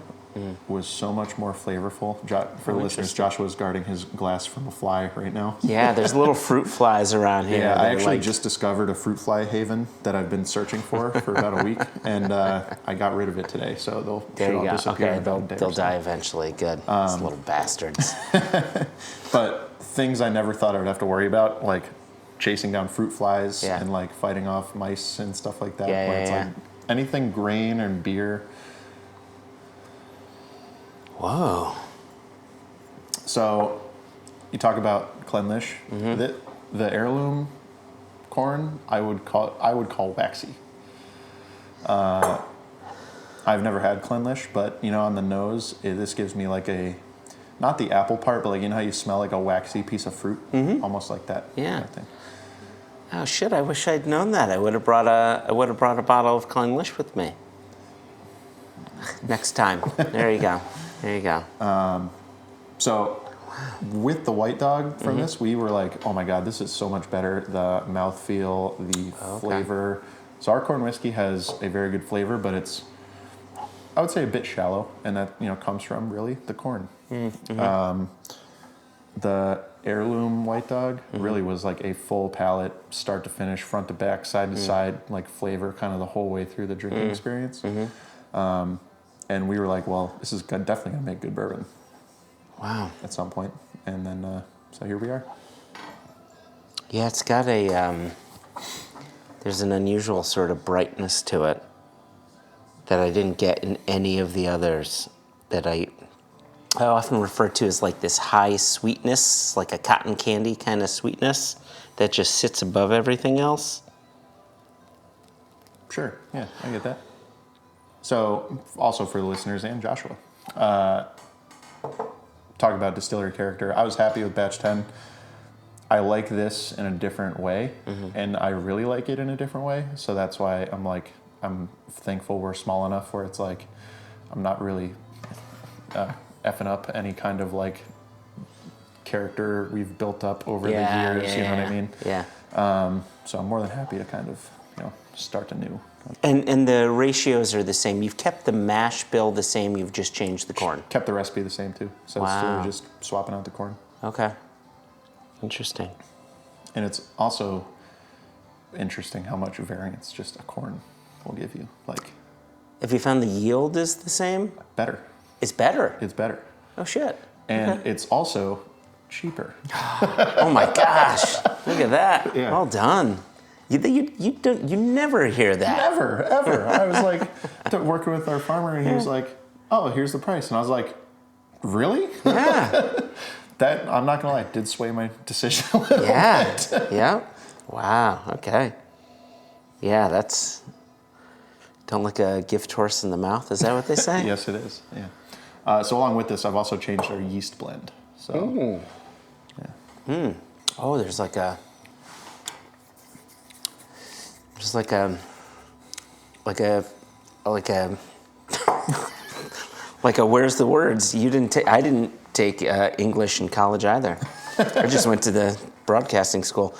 was so much more flavorful. For the listeners, Joshua's guarding his glass from a fly right now. Yeah, there's little fruit flies around here. Yeah, I actually just discovered a fruit fly haven that I've been searching for about a week, and I got rid of it today, so they'll all disappear. Okay, in about a day they'll or so. die eventually. Good. These little bastards. But things I never thought I would have to worry about, like chasing down fruit flies and like fighting off mice and stuff like that. Like anything grain and beer. Whoa. So you talk about cleanlish. The heirloom corn I would call waxy. I've never had cleanlish, but you know, on the nose, this gives me like not the apple part, but like, you know how you smell like a waxy piece of fruit, almost like that. Yeah. Kind of thing. Oh shit! I wish I'd known that. I would have brought a bottle of Cleanlish with me. Next time. There you go. There you go. So with the White Dog from this, we were like, oh my God, this is so much better. The mouthfeel, the flavor. So our corn whiskey has a very good flavor, but it's, I would say, a bit shallow, and that, you know, comes from really the corn. The heirloom White Dog really was like a full palate, start to finish, front to back, side to side, like flavor kind of the whole way through the drinking experience. And we were like, well, this is definitely going to make good bourbon. Wow. At some point. And then, so here we are. Yeah, it's got there's an unusual sort of brightness to it. that I didn't get in any of the others that I often refer to as like this high sweetness, like a cotton candy kind of sweetness that just sits above everything else. Sure, yeah, I get that. So, also for the listeners and Joshua, talk about distillery character. I was happy with batch 10. I like this in a different way, and I really like it in a different way. So that's why I'm thankful we're small enough where it's like I'm not really effing up any kind of like character we've built up over the years. You know what I mean? Yeah. So I'm more than happy to kind of start anew. And the ratios are the same. You've kept the mash bill the same. You've just changed the corn. Kept the recipe the same too. So it's really just swapping out the corn. Okay. Interesting. And it's also interesting how much variance just a corn will give you. Like, have you found the yield is the same? Better. It's better? It's better. Oh, shit. And it's also cheaper. Oh, my gosh. Look at that. Yeah. Well done. You never hear that. Never, ever. I was like working with our farmer, and he was like, "Oh, here's the price," and I was like, "Really?" Yeah. That, I'm not gonna lie, did sway my decision a little bit. Yeah. Wow. Okay. Yeah, that's. Don't look a gift horse in the mouth. Is that what they say? Yes, it is. Yeah. So along with this, I've also changed our yeast blend. So. Ooh. Yeah. Oh, there's like a. Just like a where's the words? I didn't take English in college either. I just went to the broadcasting school.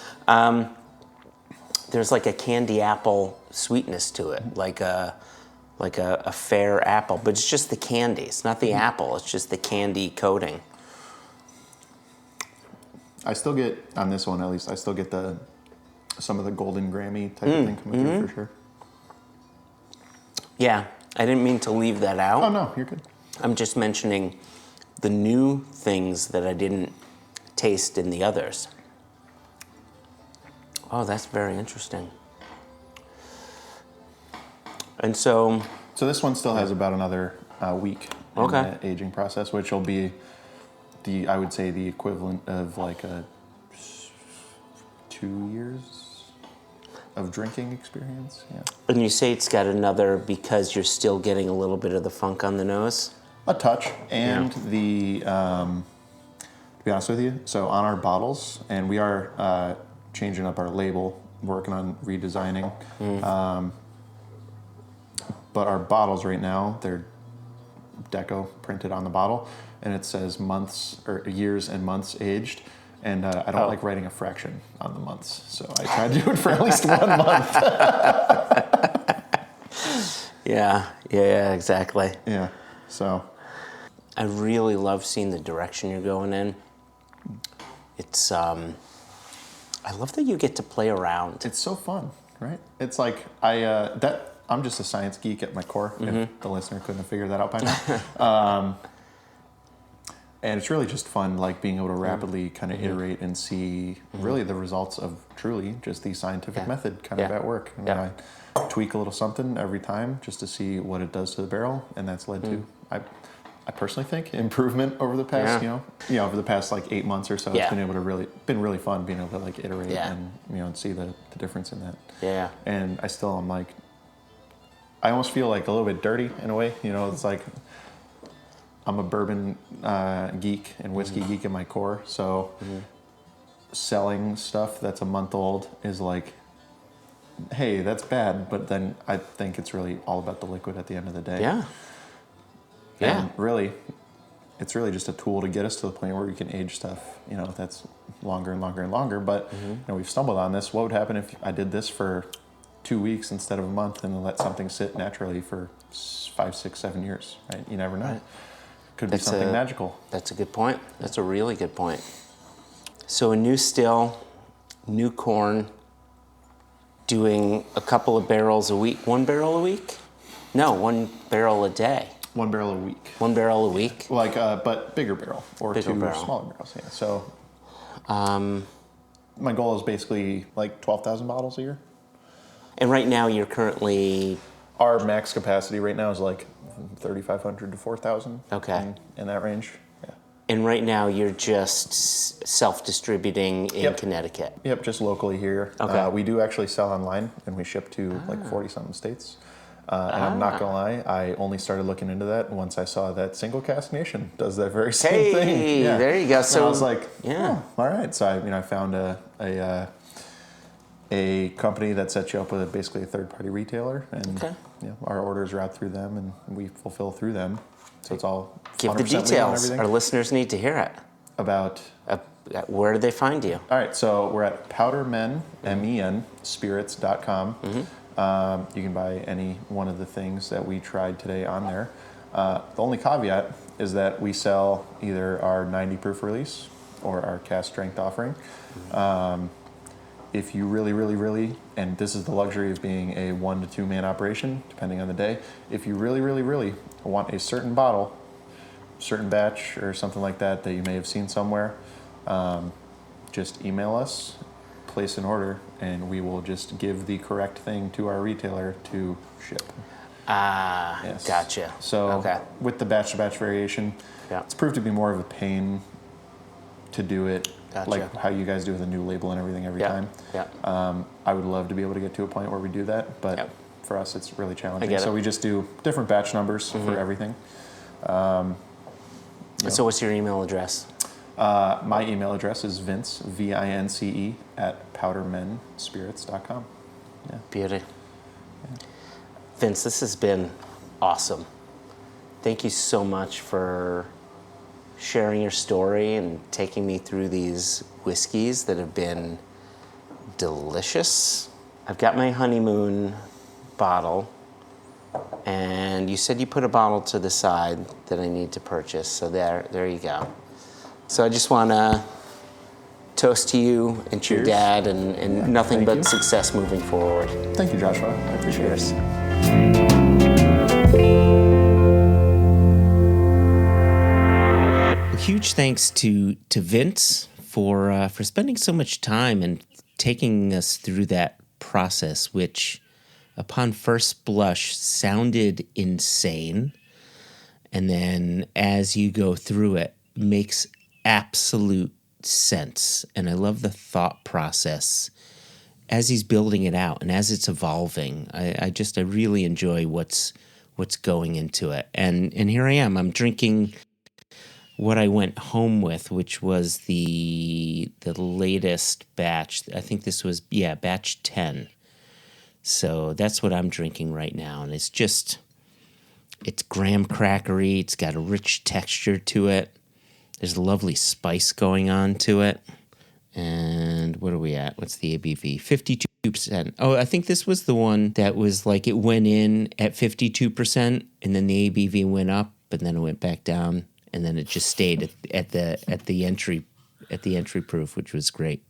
There's like a candy apple sweetness to it, like a fair apple, but it's just the candy. It's not the apple. It's just the candy coating. I still get, on this one at least, I still get some of the golden Grammy type of thing coming through for sure. Yeah, I didn't mean to leave that out. Oh, no, you're good. I'm just mentioning the new things that I didn't taste in the others. Oh, that's very interesting. And so... So this one still has about another week in the aging process, which will be I would say the equivalent of like a 2 years of drinking experience. Yeah. And you say it's got another because you're still getting a little bit of the funk on the nose? A touch. And to be honest with you, so on our bottles, and we are changing up our label, working on redesigning. But our bottles right now, they're deco printed on the bottle, and it says months or years and months aged. And I don't like writing a fraction on the months, so I try to do it for at least 1 month. Yeah, exactly. Yeah, so. I really love seeing the direction you're going in. It's, I love that you get to play around. It's so fun, right? It's like, I'm just a science geek at my core, if the listener couldn't have figured that out by now. And it's really just fun, like being able to rapidly kind of iterate and see really the results of truly just the scientific method kind of at work. I tweak a little something every time just to see what it does to the barrel, and that's led to, I personally think, improvement over the past, over the past like 8 months or so. It's been really fun being able to like iterate and and see the difference in that. Yeah. And I still am like, I almost feel like a little bit dirty in a way. It's like I'm a bourbon geek and whiskey geek in my core, so selling stuff that's a month old is like, hey, that's bad, but then I think it's really all about the liquid at the end of the day. Yeah. And really, it's really just a tool to get us to the point where we can age stuff, that's longer and longer and longer. But we've stumbled on this. What would happen if I did this for 2 weeks instead of a month and let something sit naturally for 5, 6, 7 years, right? You never know. Right. Could be something magical. That's a good point. That's a really good point. So a new still, new corn, doing a couple of barrels a week. 1 barrel a week? No, 1 barrel a day. 1 barrel a week. 1 barrel a week? Like, but bigger barrel or bigger 2 barrel. Smaller barrels. Yeah. So, my goal is basically like 12,000 bottles a year. And right now you're currently Our max capacity right now is like 3,500 to 4,000. Okay. In that range. Yeah. And right now you're just self-distributing in Connecticut. Yep, just locally here. Okay. We do actually sell online, and we ship to like 40-something states. And I'm not going to lie, I only started looking into that once I saw that Single Cask Nation does that very same thing. Hey, there you go. So So I was like, yeah. all right. So I found a company that sets you up with basically a third-party retailer, and our orders route through them, and we fulfill through them. So it's all Give the 100% legal and details. everything. Our listeners need to hear it. About Where do they find you? all right, so we're at Powdermen, MEN, spirits.com. You can buy any one of the things that we tried today on there. The only caveat is that we sell either our 90 proof release or our cask strength offering. If you really, and this is the luxury of being a 1 to 2 man operation, depending on the day, if you really want a certain bottle, certain batch or something like that you may have seen somewhere, just email us, place an order, and we will just give the correct thing to our retailer to ship. Yes. Gotcha. So with the batch-to-batch variation, it's proved to be more of a pain to do it, like how you guys do with a new label and everything every time. I would love to be able to get to a point where we do that, but for us it's really challenging. So we just do different batch numbers for everything. So what's your email address? My email address is Vince, VINCE, @powdermenspirits.com. Yeah. Beauty. Vince, this has been awesome. Thank you so much for sharing your story and taking me through these whiskeys that have been delicious. I've got my honeymoon bottle, and you said you put a bottle to the side that I need to purchase, so there you go. So I just want to toast to you and to your dad, and nothing but success moving forward. Thank you, Joshua. I appreciate it. A huge thanks to Vince for spending so much time and taking us through that process, which upon first blush sounded insane. And then as you go through it, makes absolute sense. And I love the thought process as he's building it out and as it's evolving. I really enjoy what's going into it. And here I am. I'm drinking what I went home with, which was the latest batch. I think this was batch 10. So that's what I'm drinking right now, and it's graham crackery. It's got a rich texture to it. There's a lovely spice going on to it. And what are we at? What's the ABV? 52%. Oh, I think this was the one that was like it went in at 52%, and then the ABV went up, and then it went back down, and then it just stayed at the entry proof, which was great.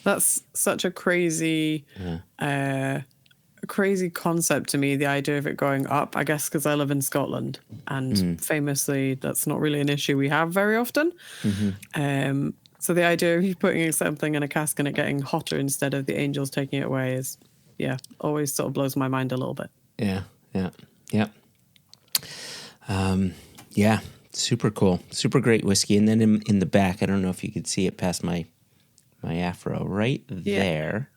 That's such a crazy concept to me, the idea of it going up, I guess because I live in Scotland, and famously that's not really an issue we have very often. So the idea of you putting something in a cask and it getting hotter instead of the angels taking it away is, always sort of blows my mind a little bit. Super cool. Super great whiskey. And then in the back, I don't know if you could see it past my afro, right there.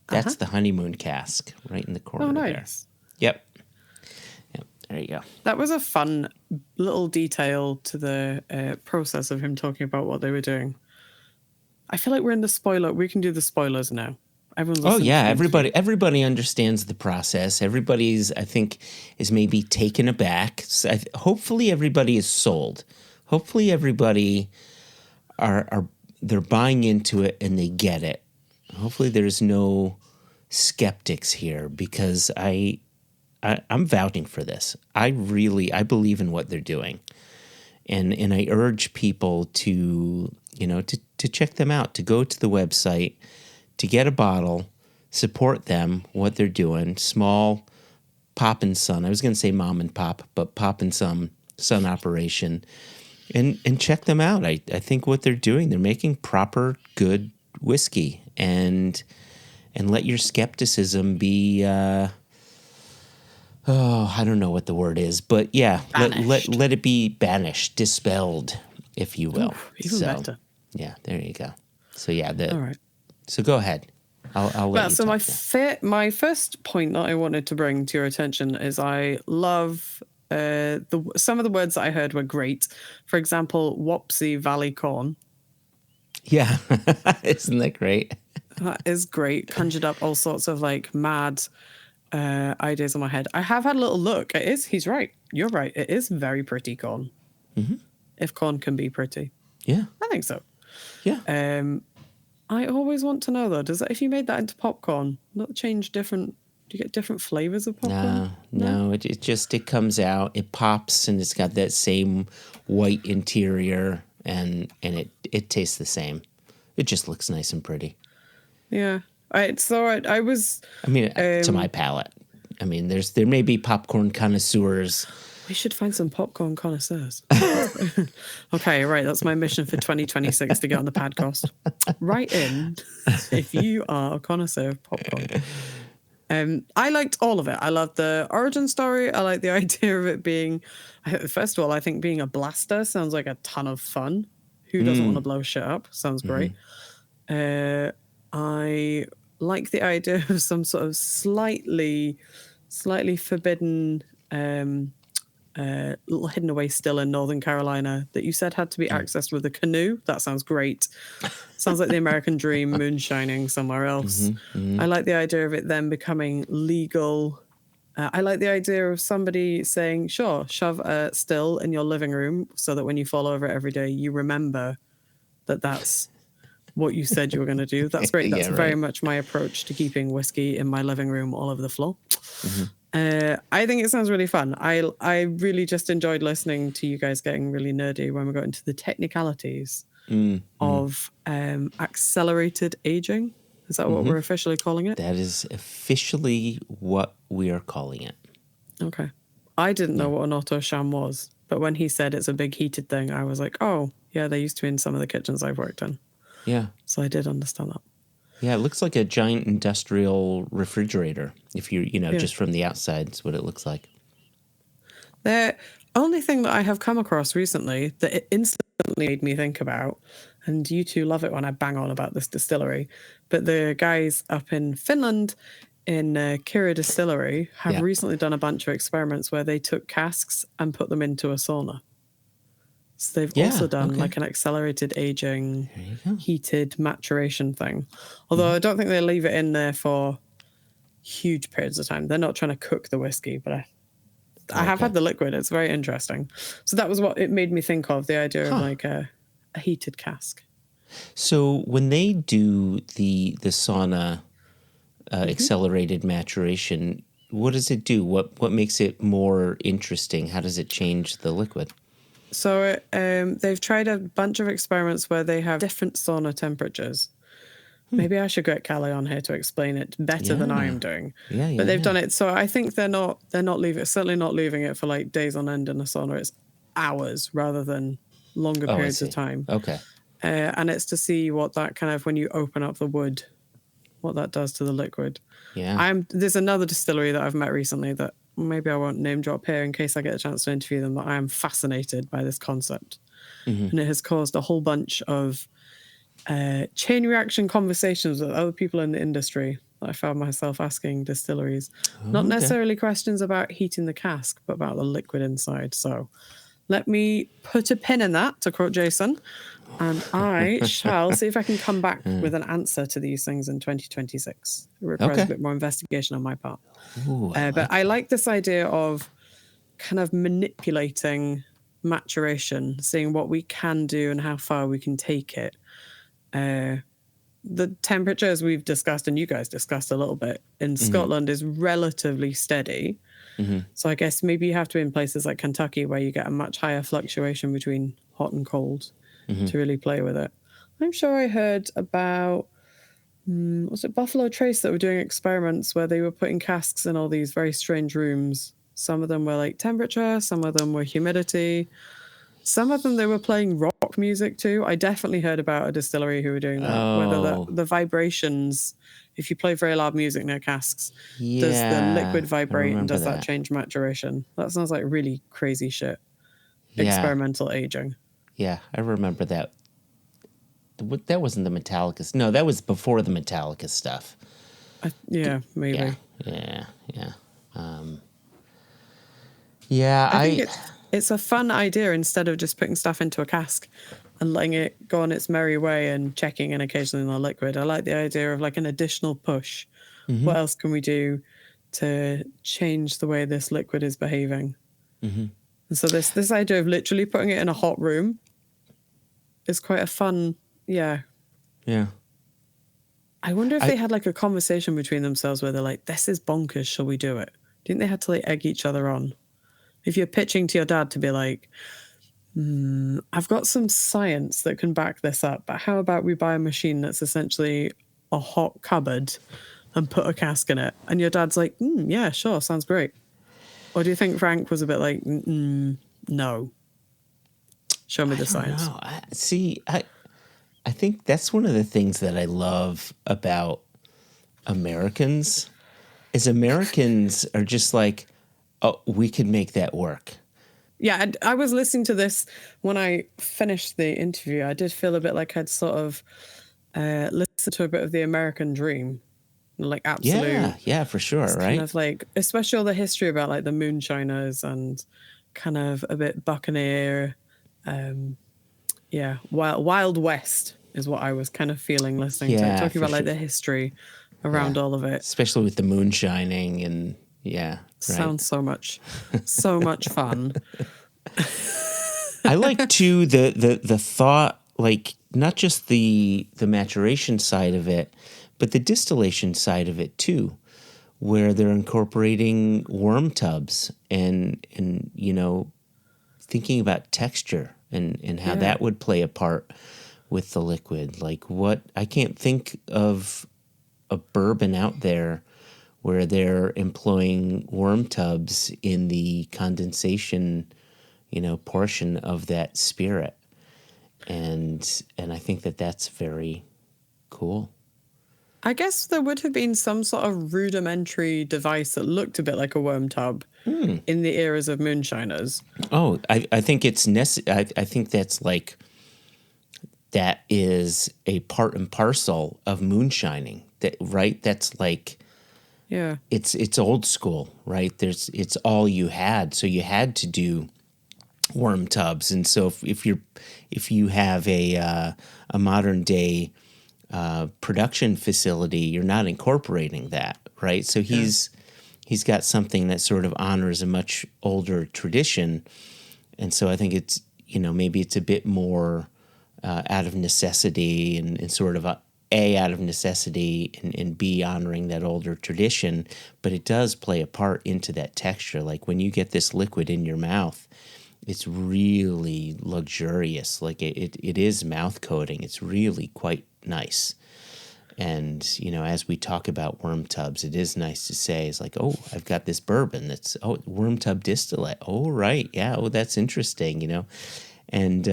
That's the honeymoon cask right in the corner nice. There. Yep. There you go. That was a fun little detail to the process of him talking about what they were doing. I feel like we're in the spoiler. We can do the spoilers now. Everyone's everybody understands the process. Everybody's, I think, is maybe taken aback. So hopefully everybody is sold. Hopefully everybody they're buying into it and they get it. Hopefully there's no skeptics here, because I'm vouching for this. I believe in what they're doing. And I urge people to check them out, to go to the website, to get a bottle, support them, what they're doing. Small Pop and Son. I was going to say mom and pop, but Pop and Son operation. And check them out. I think what they're doing, they're making proper, good whiskey. And let your skepticism be I don't know what the word is, but yeah, Banished. let it be banished, dispelled, if you will. Even better. Yeah, there you go. So yeah, All right. So go ahead. I'll let you So talk my first point that I wanted to bring to your attention is I love some of the words that I heard were great. For example, Wapsie Valley Corn. Yeah, isn't that great? That is great. Conjured up all sorts of like mad ideas in my head. I have had a little look. He's right. You're right. It is very pretty corn. Mm-hmm. If corn can be pretty. Yeah. I think so. Yeah. I always want to know though, if you made that into popcorn, not change different, do you get different flavors of popcorn? No, it comes out, it pops, and it's got that same white interior, and it tastes the same. It just looks nice and pretty. Yeah. I was. I mean, to my palate. I mean, there may be popcorn connoisseurs. We should find some popcorn connoisseurs. Okay, right. That's my mission for 2026 to get on the podcast. Write in if you are a connoisseur of popcorn. I liked all of it. I loved the origin story. I like the idea of it being, first of all, I think being a blaster sounds like a ton of fun. Who doesn't want to blow shit up? Sounds great. I like the idea of some sort of slightly forbidden little hidden away still in Northern Carolina that you said had to be accessed with a canoe. That sounds great. Sounds like the American dream moonshining somewhere else. I like the idea of it then becoming legal. I like the idea of somebody saying, sure, shove a still in your living room so that when you fall over it every day, you remember that that's what you said you were going to do. That's great. That's very much my approach to keeping whiskey in my living room all over the floor. I think it sounds really fun. I really just enjoyed listening to you guys getting really nerdy when we got into the technicalities of accelerated aging. Is that what we're officially calling it? That is officially what we are calling it. Okay. I didn't know what an auto sham was, but when he said it's a big heated thing, I was like, oh, yeah, they used to in some of the kitchens I've worked in. Yeah. So I did understand that. Yeah, it looks like a giant industrial refrigerator. If just from the outside, it's what it looks like. The only thing that I have come across recently that it instantly made me think about, and you two love it when I bang on about this distillery, but the guys up in Finland in Kira Distillery have recently done a bunch of experiments where they took casks and put them into a sauna. So they've also done like an accelerated aging, heated maturation thing. Although I don't think they leave it in there for huge periods of time. They're not trying to cook the whiskey, but I have had the liquid. It's very interesting. So that was what it made me think of, the idea of like a heated cask. So when they do the sauna accelerated maturation, what does it do? What makes it more interesting? How does it change the liquid? So they've tried a bunch of experiments where they have different sauna temperatures. Maybe I should get Callie on here to explain it better than I am doing. But they've done it. So I think they're not certainly not leaving it for like days on end in a sauna. It's hours rather than longer periods of time. Okay. And it's to see what that kind of, when you open up the wood, what that does to the liquid. Yeah. There's another distillery that I've met recently that maybe I won't name drop here in case I get a chance to interview them, but I am fascinated by this concept. And it has caused a whole bunch of chain reaction conversations with other people in the industry that I found myself asking distilleries. Not necessarily questions about heating the cask, but about the liquid inside. So let me put a pin in that, to quote Jason, and I shall see if I can come back with an answer to these things in 2026. It requires a bit more investigation on my part. But I like this idea of kind of manipulating maturation, seeing what we can do and how far we can take it. The temperature, as we've discussed and you guys discussed a little bit, in Scotland is relatively steady. So I guess maybe you have to be in places like Kentucky where you get a much higher fluctuation between hot and cold to really play with it. I'm sure I heard about, was it Buffalo Trace that were doing experiments where they were putting casks in all these very strange rooms. Some of them were like temperature, some of them were humidity. Some of them, they were playing rock music too. I definitely heard about a distillery who were doing that. Whether the vibrations, if you play very loud music near casks, does the liquid vibrate and does that change maturation? That sounds like really crazy shit. Yeah. Experimental aging. Yeah, I remember that. That wasn't the Metallica. No, that was before the Metallica stuff. Yeah, maybe. Yeah. I think it's a fun idea instead of just putting stuff into a cask and letting it go on its merry way and checking in occasionally in the liquid. I like the idea of like an additional push. Mm-hmm. What else can we do to change the way this liquid is behaving? Mm-hmm. And so this idea of literally putting it in a hot room is quite a fun, yeah. I wonder if they had like a conversation between themselves where they're like, this is bonkers, shall we do it? Do you think they had to like egg each other on? If you're pitching to your dad to be like, I've got some science that can back this up, but how about we buy a machine that's essentially a hot cupboard and put a cask in it? And your dad's like, yeah, sure, sounds great. Or do you think Frank was a bit like, no, show me the science? I think that's one of the things that I love about Americans is Americans are just like, oh, we could make that work. Yeah, and I was listening to this when I finished the interview. I did feel a bit like I'd sort of listened to a bit of the American dream. Like absolute. Yeah, for sure, right? Kind of like, especially all the history about like the moonshiners and kind of a bit buccaneer. Wild West is what I was kind of feeling listening to it, talking about like the history around all of it. Especially with the moonshining and Sounds so much fun. I like too the thought, like not just the maturation side of it, but the distillation side of it too, where they're incorporating worm tubs and thinking about texture and how that would play a part with the liquid. Like I can't think of a bourbon out there where they're employing worm tubs in the condensation, portion of that spirit. And I think that that's very cool. I guess there would have been some sort of rudimentary device that looked a bit like a worm tub in the eras of moonshiners. Oh, I think it's I think that's like, that is a part and parcel of moonshining. Right? That's like, yeah, it's old school, right? It's all you had, so you had to do worm tubs. And so if you have a modern day production facility, you're not incorporating that, right? So he's got something that sort of honors a much older tradition, and so I think it's maybe it's a bit more out of necessity and sort of out of necessity and B, honoring that older tradition, but it does play a part into that texture. Like when you get this liquid in your mouth, it's really luxurious. Like it is mouth coating. It's really quite nice. And, as we talk about worm tubs, it is nice to say, it's like, oh, I've got this bourbon that's, worm tub distillate. Oh, right. Yeah. Oh, that's interesting, and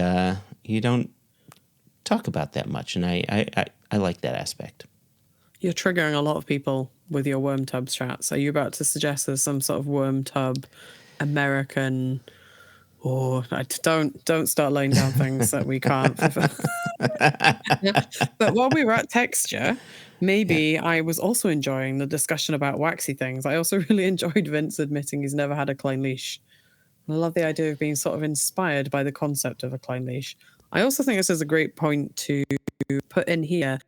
you don't talk about that much. And I like that aspect. You're triggering a lot of people with your worm tub chats. Are you about to suggest there's some sort of worm tub American? Oh, don't start laying down things that we can't. But while we were at texture, maybe I was also enjoying the discussion about waxy things. I also really enjoyed Vince admitting he's never had a Klein leash. I love the idea of being sort of inspired by the concept of a Klein leash. I also think this is a great point to put in here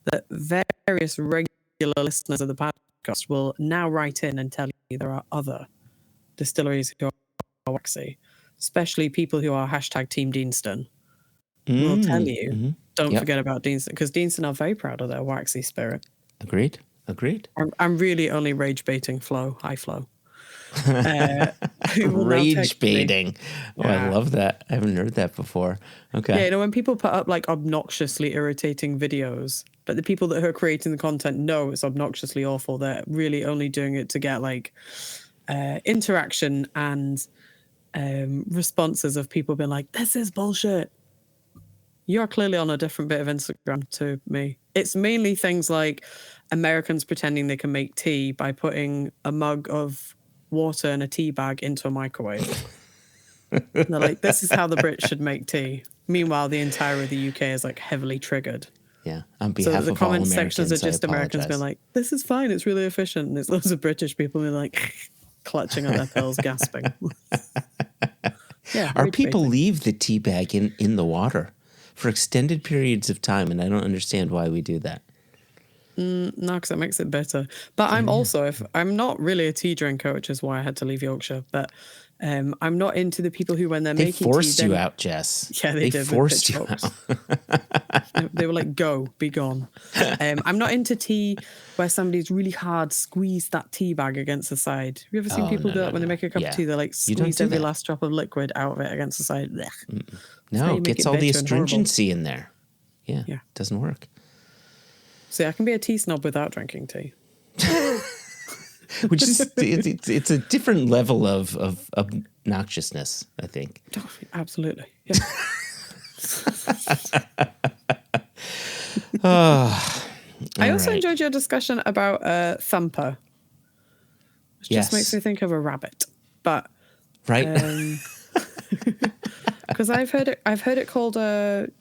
that various regular listeners of the podcast will now write in and tell you there are other distilleries who are waxy, especially people who are hashtag Team Deanston. Will tell you, don't forget about Deanston, because Deanston are very proud of their waxy spirit. Agreed. I'm really only rage baiting Flo. Hi, Flo. Rage baiting. Oh, I love that. I haven't heard that before. Okay. Yeah, when people put up like obnoxiously irritating videos, but the people that are creating the content know it's obnoxiously awful, they're really only doing it to get like interaction and responses of people being like, "This is bullshit." You're clearly on a different bit of Instagram to me. It's mainly things like Americans pretending they can make tea by putting a mug of water and a tea bag into a microwave. They're like, this is how the Brits should make tea. Meanwhile, the entire of the UK is like heavily triggered. Yeah, on behalf So the of all comment Americans, sections are just I Americans being apologize. like, this is fine, it's really efficient. And there's loads of British people being like, clutching at their pearls, gasping. Yeah, Our rage people baiting. leave the tea bag in the water for extended periods of time, and I don't understand why we do that. No, because it makes it better. But I'm also, if I'm not really a tea drinker, which is why I had to leave Yorkshire. But I'm not into the people who, when they're They making forced tea, you then, out, Jess. yeah, they did with forced you pitchforks. out. They were like, "Go, be gone." I'm not into tea where somebody's really hard squeezed that tea bag against the side. Have you ever seen people do that when they make a cup Yeah. of tea? They like You don't squeeze do every that. last drop of liquid out of it against the side. Blech. That's how No, you it make gets it all the bitter and horrible. astringency in there. Yeah, Yeah. doesn't work. See, I can be a tea snob without drinking tea. Which is it's a different level of obnoxiousness, I think. Oh, absolutely. Yeah. I also right. enjoyed your discussion about Thumper, which Yes. just makes me think of a rabbit. But Right? because I've heard it called do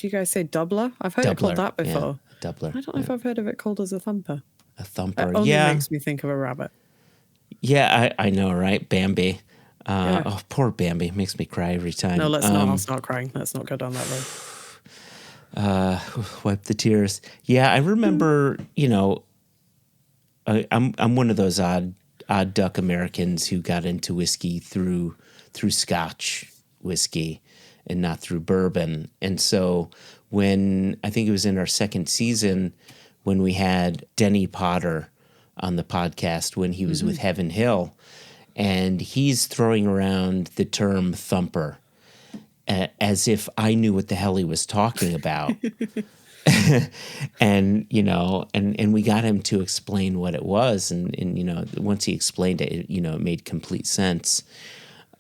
you guys say doubler? I've heard it called that yeah, before. doubler. I don't know if I've heard of it called as a thumper. A That thumper. only Yeah. makes me think of a rabbit. Yeah, I know, right? Bambi. Yeah. Oh, poor Bambi. Makes me cry every time. No, let's not. I'll start crying. Let's not go down that road. Wipe the tears. Yeah, I remember, I'm one of those odd duck Americans who got into whiskey through Scotch whiskey and not through bourbon. And so when I think it was in our second season when we had Denny Potter on the podcast when he was with Heaven Hill, and he's throwing around the term thumper as if I knew what the hell he was talking about. And we got him to explain what it was, and once he explained it, it made complete sense.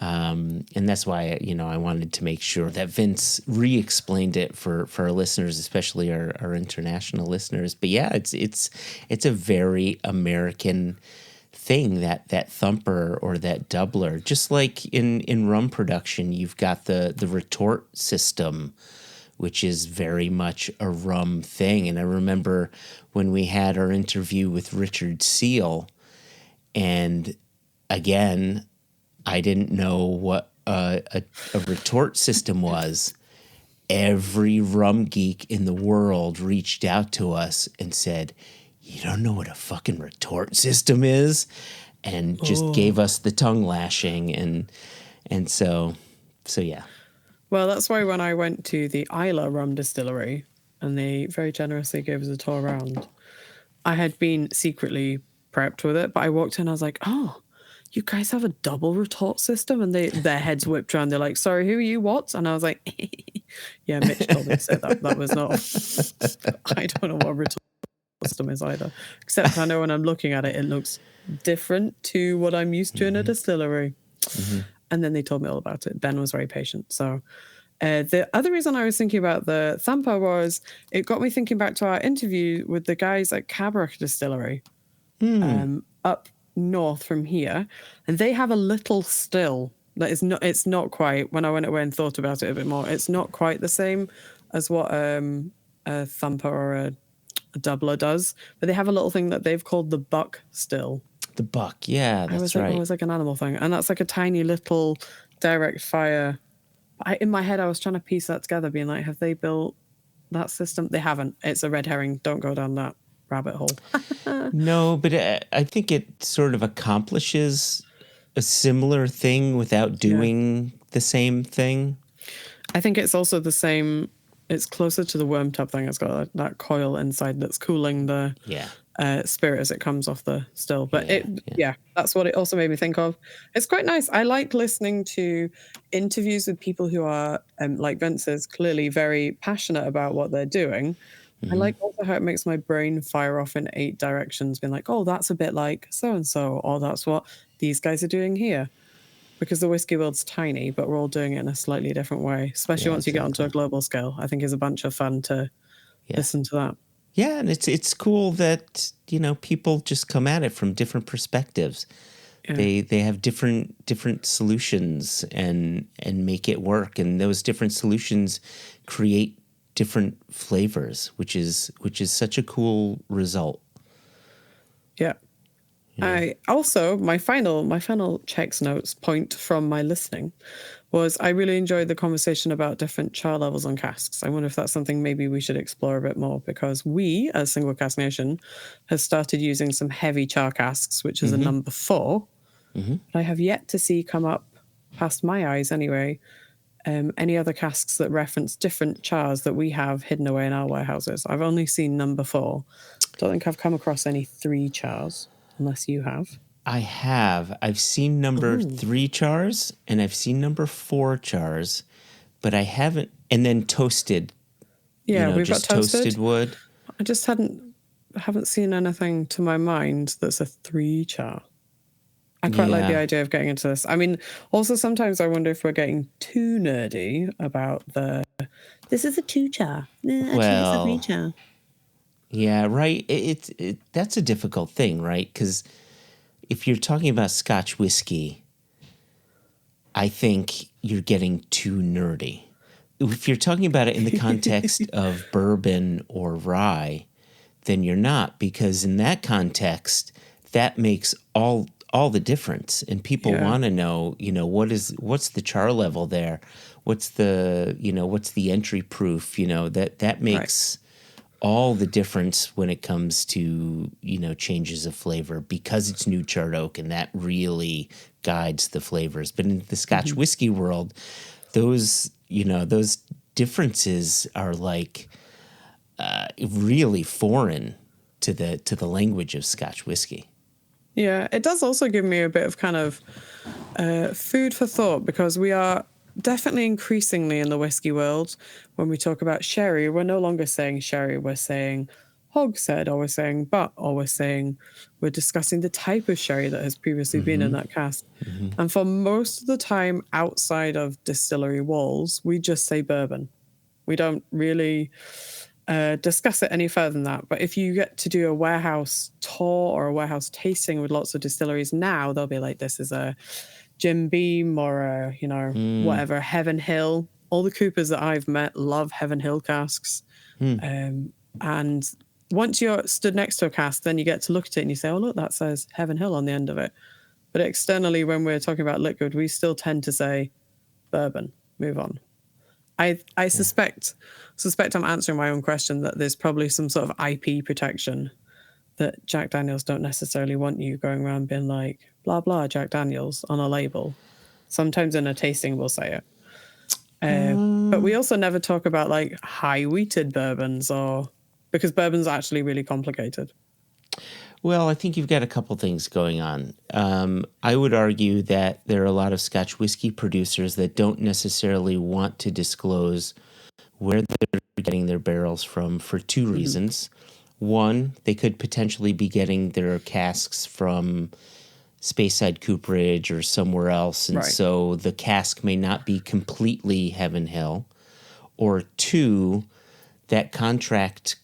And that's why I wanted to make sure that Vince re-explained it for our listeners, especially our international listeners. But yeah, it's a very American thing, that thumper or that doubler. Just like in rum production, you've got the retort system, which is very much a rum thing. And I remember when we had our interview with Richard Seal, and again, I didn't know what a retort system was. Every rum geek in the world reached out to us and said, "You don't know what a fucking retort system is?" And just gave us the tongue lashing. And so yeah. Well, that's why when I went to the Isla rum distillery and they very generously gave us a tour around, I had been secretly prepped with it, but I walked in and I was like, "Oh, you guys have a double retort system?" And their heads whipped around. They're like, "Sorry, who are you? What?" And I was like, "Yeah, Mitch told me to say that. That was not, I don't know what a retort system is either. Except I know when I'm looking at it, it looks different to what I'm used to in a distillery." And then they told me all about it. Ben was very patient. So the other reason I was thinking about the thumper was it got me thinking back to our interview with the guys at Cabrach Distillery up north from here. And they have a little still that is not, it's not quite, when I went away and thought about it a bit more, it's not quite the same as what a thumper or a doubler does. But they have a little thing that they've called the buck still. The buck, yeah, that's right. It was like an animal thing. And that's like a tiny little direct fire. In my head, I was trying to piece that together, being like, have they built that system? They haven't. It's a red herring. Don't go down that rabbit hole. No, but I think it sort of accomplishes a similar thing without doing the same thing. I think it's also the same. It's closer to the worm tub thing. It's got that coil inside that's cooling the spirit as it comes off the still. But that's what it also made me think of. It's quite nice. I like listening to interviews with people who are, like Vince is, clearly very passionate about what they're doing. I like also how it makes my brain fire off in 8 directions, being like, oh, that's a bit like so-and-so, or that's what these guys are doing here. because the whiskey world's tiny, but we're all doing it in a slightly different way, especially once you get onto a global scale. I think it's a bunch of fun to listen to that. Yeah, and it's cool that, people just come at it from different perspectives. Yeah. They have different solutions and make it work, and those different solutions create different flavors, which is such a cool result. Yeah. I also, my final checks notes point from my listening was I really enjoyed the conversation about different char levels on casks. I wonder if that's something maybe we should explore a bit more, because we, as Single Cask Nation, have started using some heavy char casks, which is a number 4. But I have yet to see come up past my eyes anyway, any other casks that reference different chars that we have hidden away in our warehouses. I've only seen number 4. Don't think I've come across any 3 chars. Unless you have. I have. I've seen number 3 chars and I've seen number 4 chars, but I haven't. And then toasted. Yeah, we've just got toasted wood. I just haven't seen anything to my mind that's a 3 char. I quite like the idea of getting into this. I mean, also sometimes I wonder if we're getting too nerdy about this is a 2 char. Actually, it's a 3 char. Yeah, right. That's a difficult thing, right? Because if you're talking about Scotch whiskey, I think you're getting too nerdy. If you're talking about it in the context of bourbon or rye, then you're not, because in that context, that makes all the difference. And people want to know, what's the char level there? What's the entry proof? That makes all the difference when it comes to, changes of flavor, because it's new charred oak, and that really guides the flavors. But in the Scotch whiskey world, those differences are like really foreign to the language of Scotch whiskey. Yeah, it does also give me a bit of kind of food for thought, because we are definitely increasingly in the whiskey world, when we talk about sherry, we're no longer saying sherry, we're saying hogshead, or we're saying butt, or we're discussing the type of sherry that has previously been in that cask. And for most of the time outside of distillery walls, we just say bourbon. We don't really discuss it any further than that. But if you get to do a warehouse tour or a warehouse tasting with lots of distilleries now, they'll be like, this is a Jim Beam or whatever, Heaven Hill. All the Coopers that I've met love Heaven Hill casks. And once you're stood next to a cask, then you get to look at it and you say, oh, look, that says Heaven Hill on the end of it. But externally, when we're talking about liquid, we still tend to say bourbon. Move on. I suspect I'm answering my own question, that there's probably some sort of IP protection that Jack Daniels don't necessarily want you going around being like, blah, blah, Jack Daniels on a label. Sometimes in a tasting we'll say it. But we also never talk about like high wheated bourbons, because bourbon's actually really complicated. Well, I think you've got a couple things going on. I would argue that there are a lot of Scotch whiskey producers that don't necessarily want to disclose where they're getting their barrels from for 2 reasons. One, they could potentially be getting their casks from Speyside Cooperage or somewhere else, and so the cask may not be completely Heaven Hill. Or 2, that contract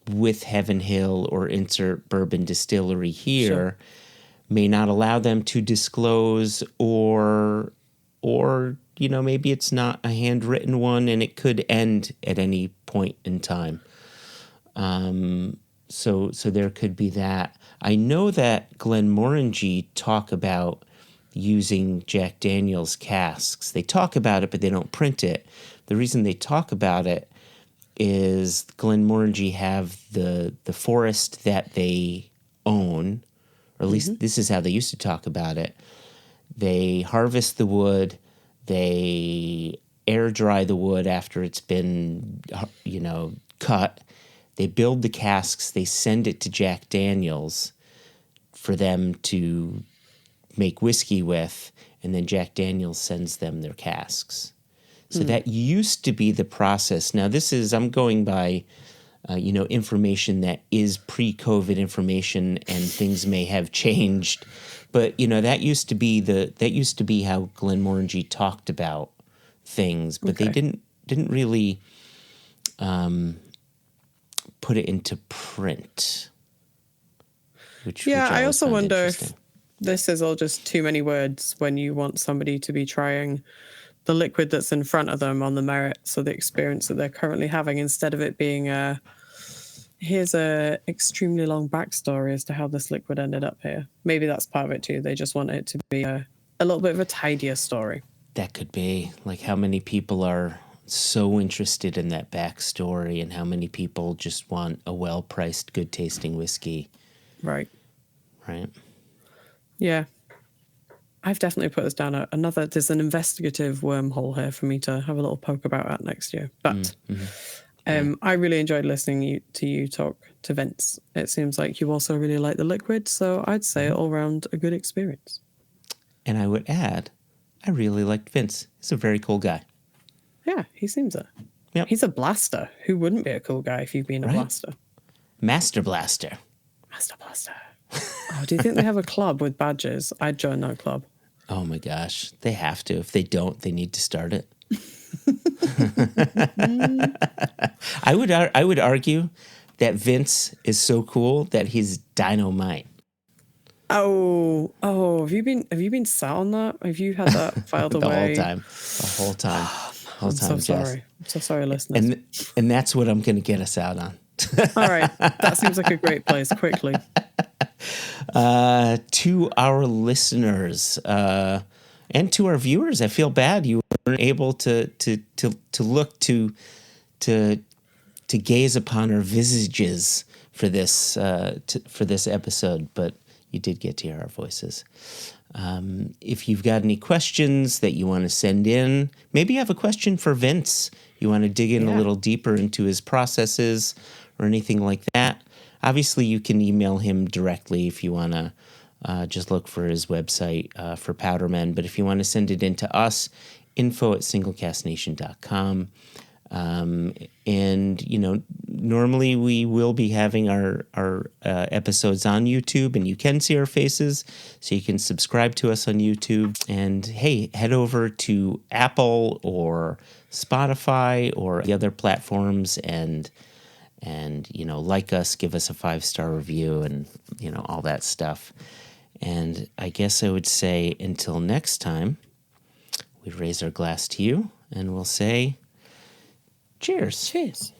with Heaven Hill or insert bourbon distillery here may not allow them to disclose, or maybe it's not a handwritten one and it could end at any point in time. So there could be that. I know that Glenmorangie talk about using Jack Daniels casks. They talk about it, but they don't print it. The reason they talk about it is Glenmorangie have the forest that they own, or at least this is how they used to talk about it. They harvest the wood, they air dry the wood after it's been, cut. They build the casks, they send it to Jack Daniels for them to make whiskey with, and then Jack Daniels sends them their casks. So that used to be the process. Now I'm going by information that is pre-COVID information, and things may have changed. But that used to be how Glenmorangie talked about things, but they didn't really put it into print. Which I also wonder if this is all just too many words when you want somebody to be trying the liquid that's in front of them on the merits or the experience that they're currently having, instead of it being here's a extremely long backstory as to how this liquid ended up here. Maybe that's part of it too. They just want it to be a little bit of a tidier story. That could be. Like, how many people are so interested in that backstory, and how many people just want a well-priced, good-tasting whiskey. Right. Yeah. I've definitely put this down there's an investigative wormhole here for me to have a little poke about at next year. But I really enjoyed listening to you talk to Vince. It seems like you also really like the liquid, so I'd say all around a good experience. And I would add, I really liked Vince. He's a very cool guy. Yeah, he seems it. Yep. He's a blaster. Who wouldn't be a cool guy if you've been a blaster? Master Blaster. Master Blaster. Oh, do you think they have a club with badges? I'd join that club. Oh my gosh, they have to. If they don't, they need to start it. I would argue that Vince is so cool that he's dynamite. Oh, have you been sat on that? Have you had that filed away? The whole time. I'm so sorry. I'm so sorry, listeners. And that's what I'm going to get us out on. All right, that seems like a great place. Quickly. To our listeners and to our viewers, I feel bad you weren't able to look to gaze upon our visages for this episode, but you did get to hear our voices. If you've got any questions that you want to send in, maybe you have a question for Vince. You want to dig in a little deeper into his processes or anything like that. Obviously, you can email him directly if you want to just look for his website for Powdermen. But if you want to send it in to us, info@singlecastnation.com. And, normally we will be having our episodes on YouTube, and you can see our faces, so you can subscribe to us on YouTube. And, hey, head over to Apple or Spotify or the other platforms and like us, give us a 5-star review and, all that stuff. And I guess I would say until next time, we raise our glass to you and we'll say cheers. Cheers.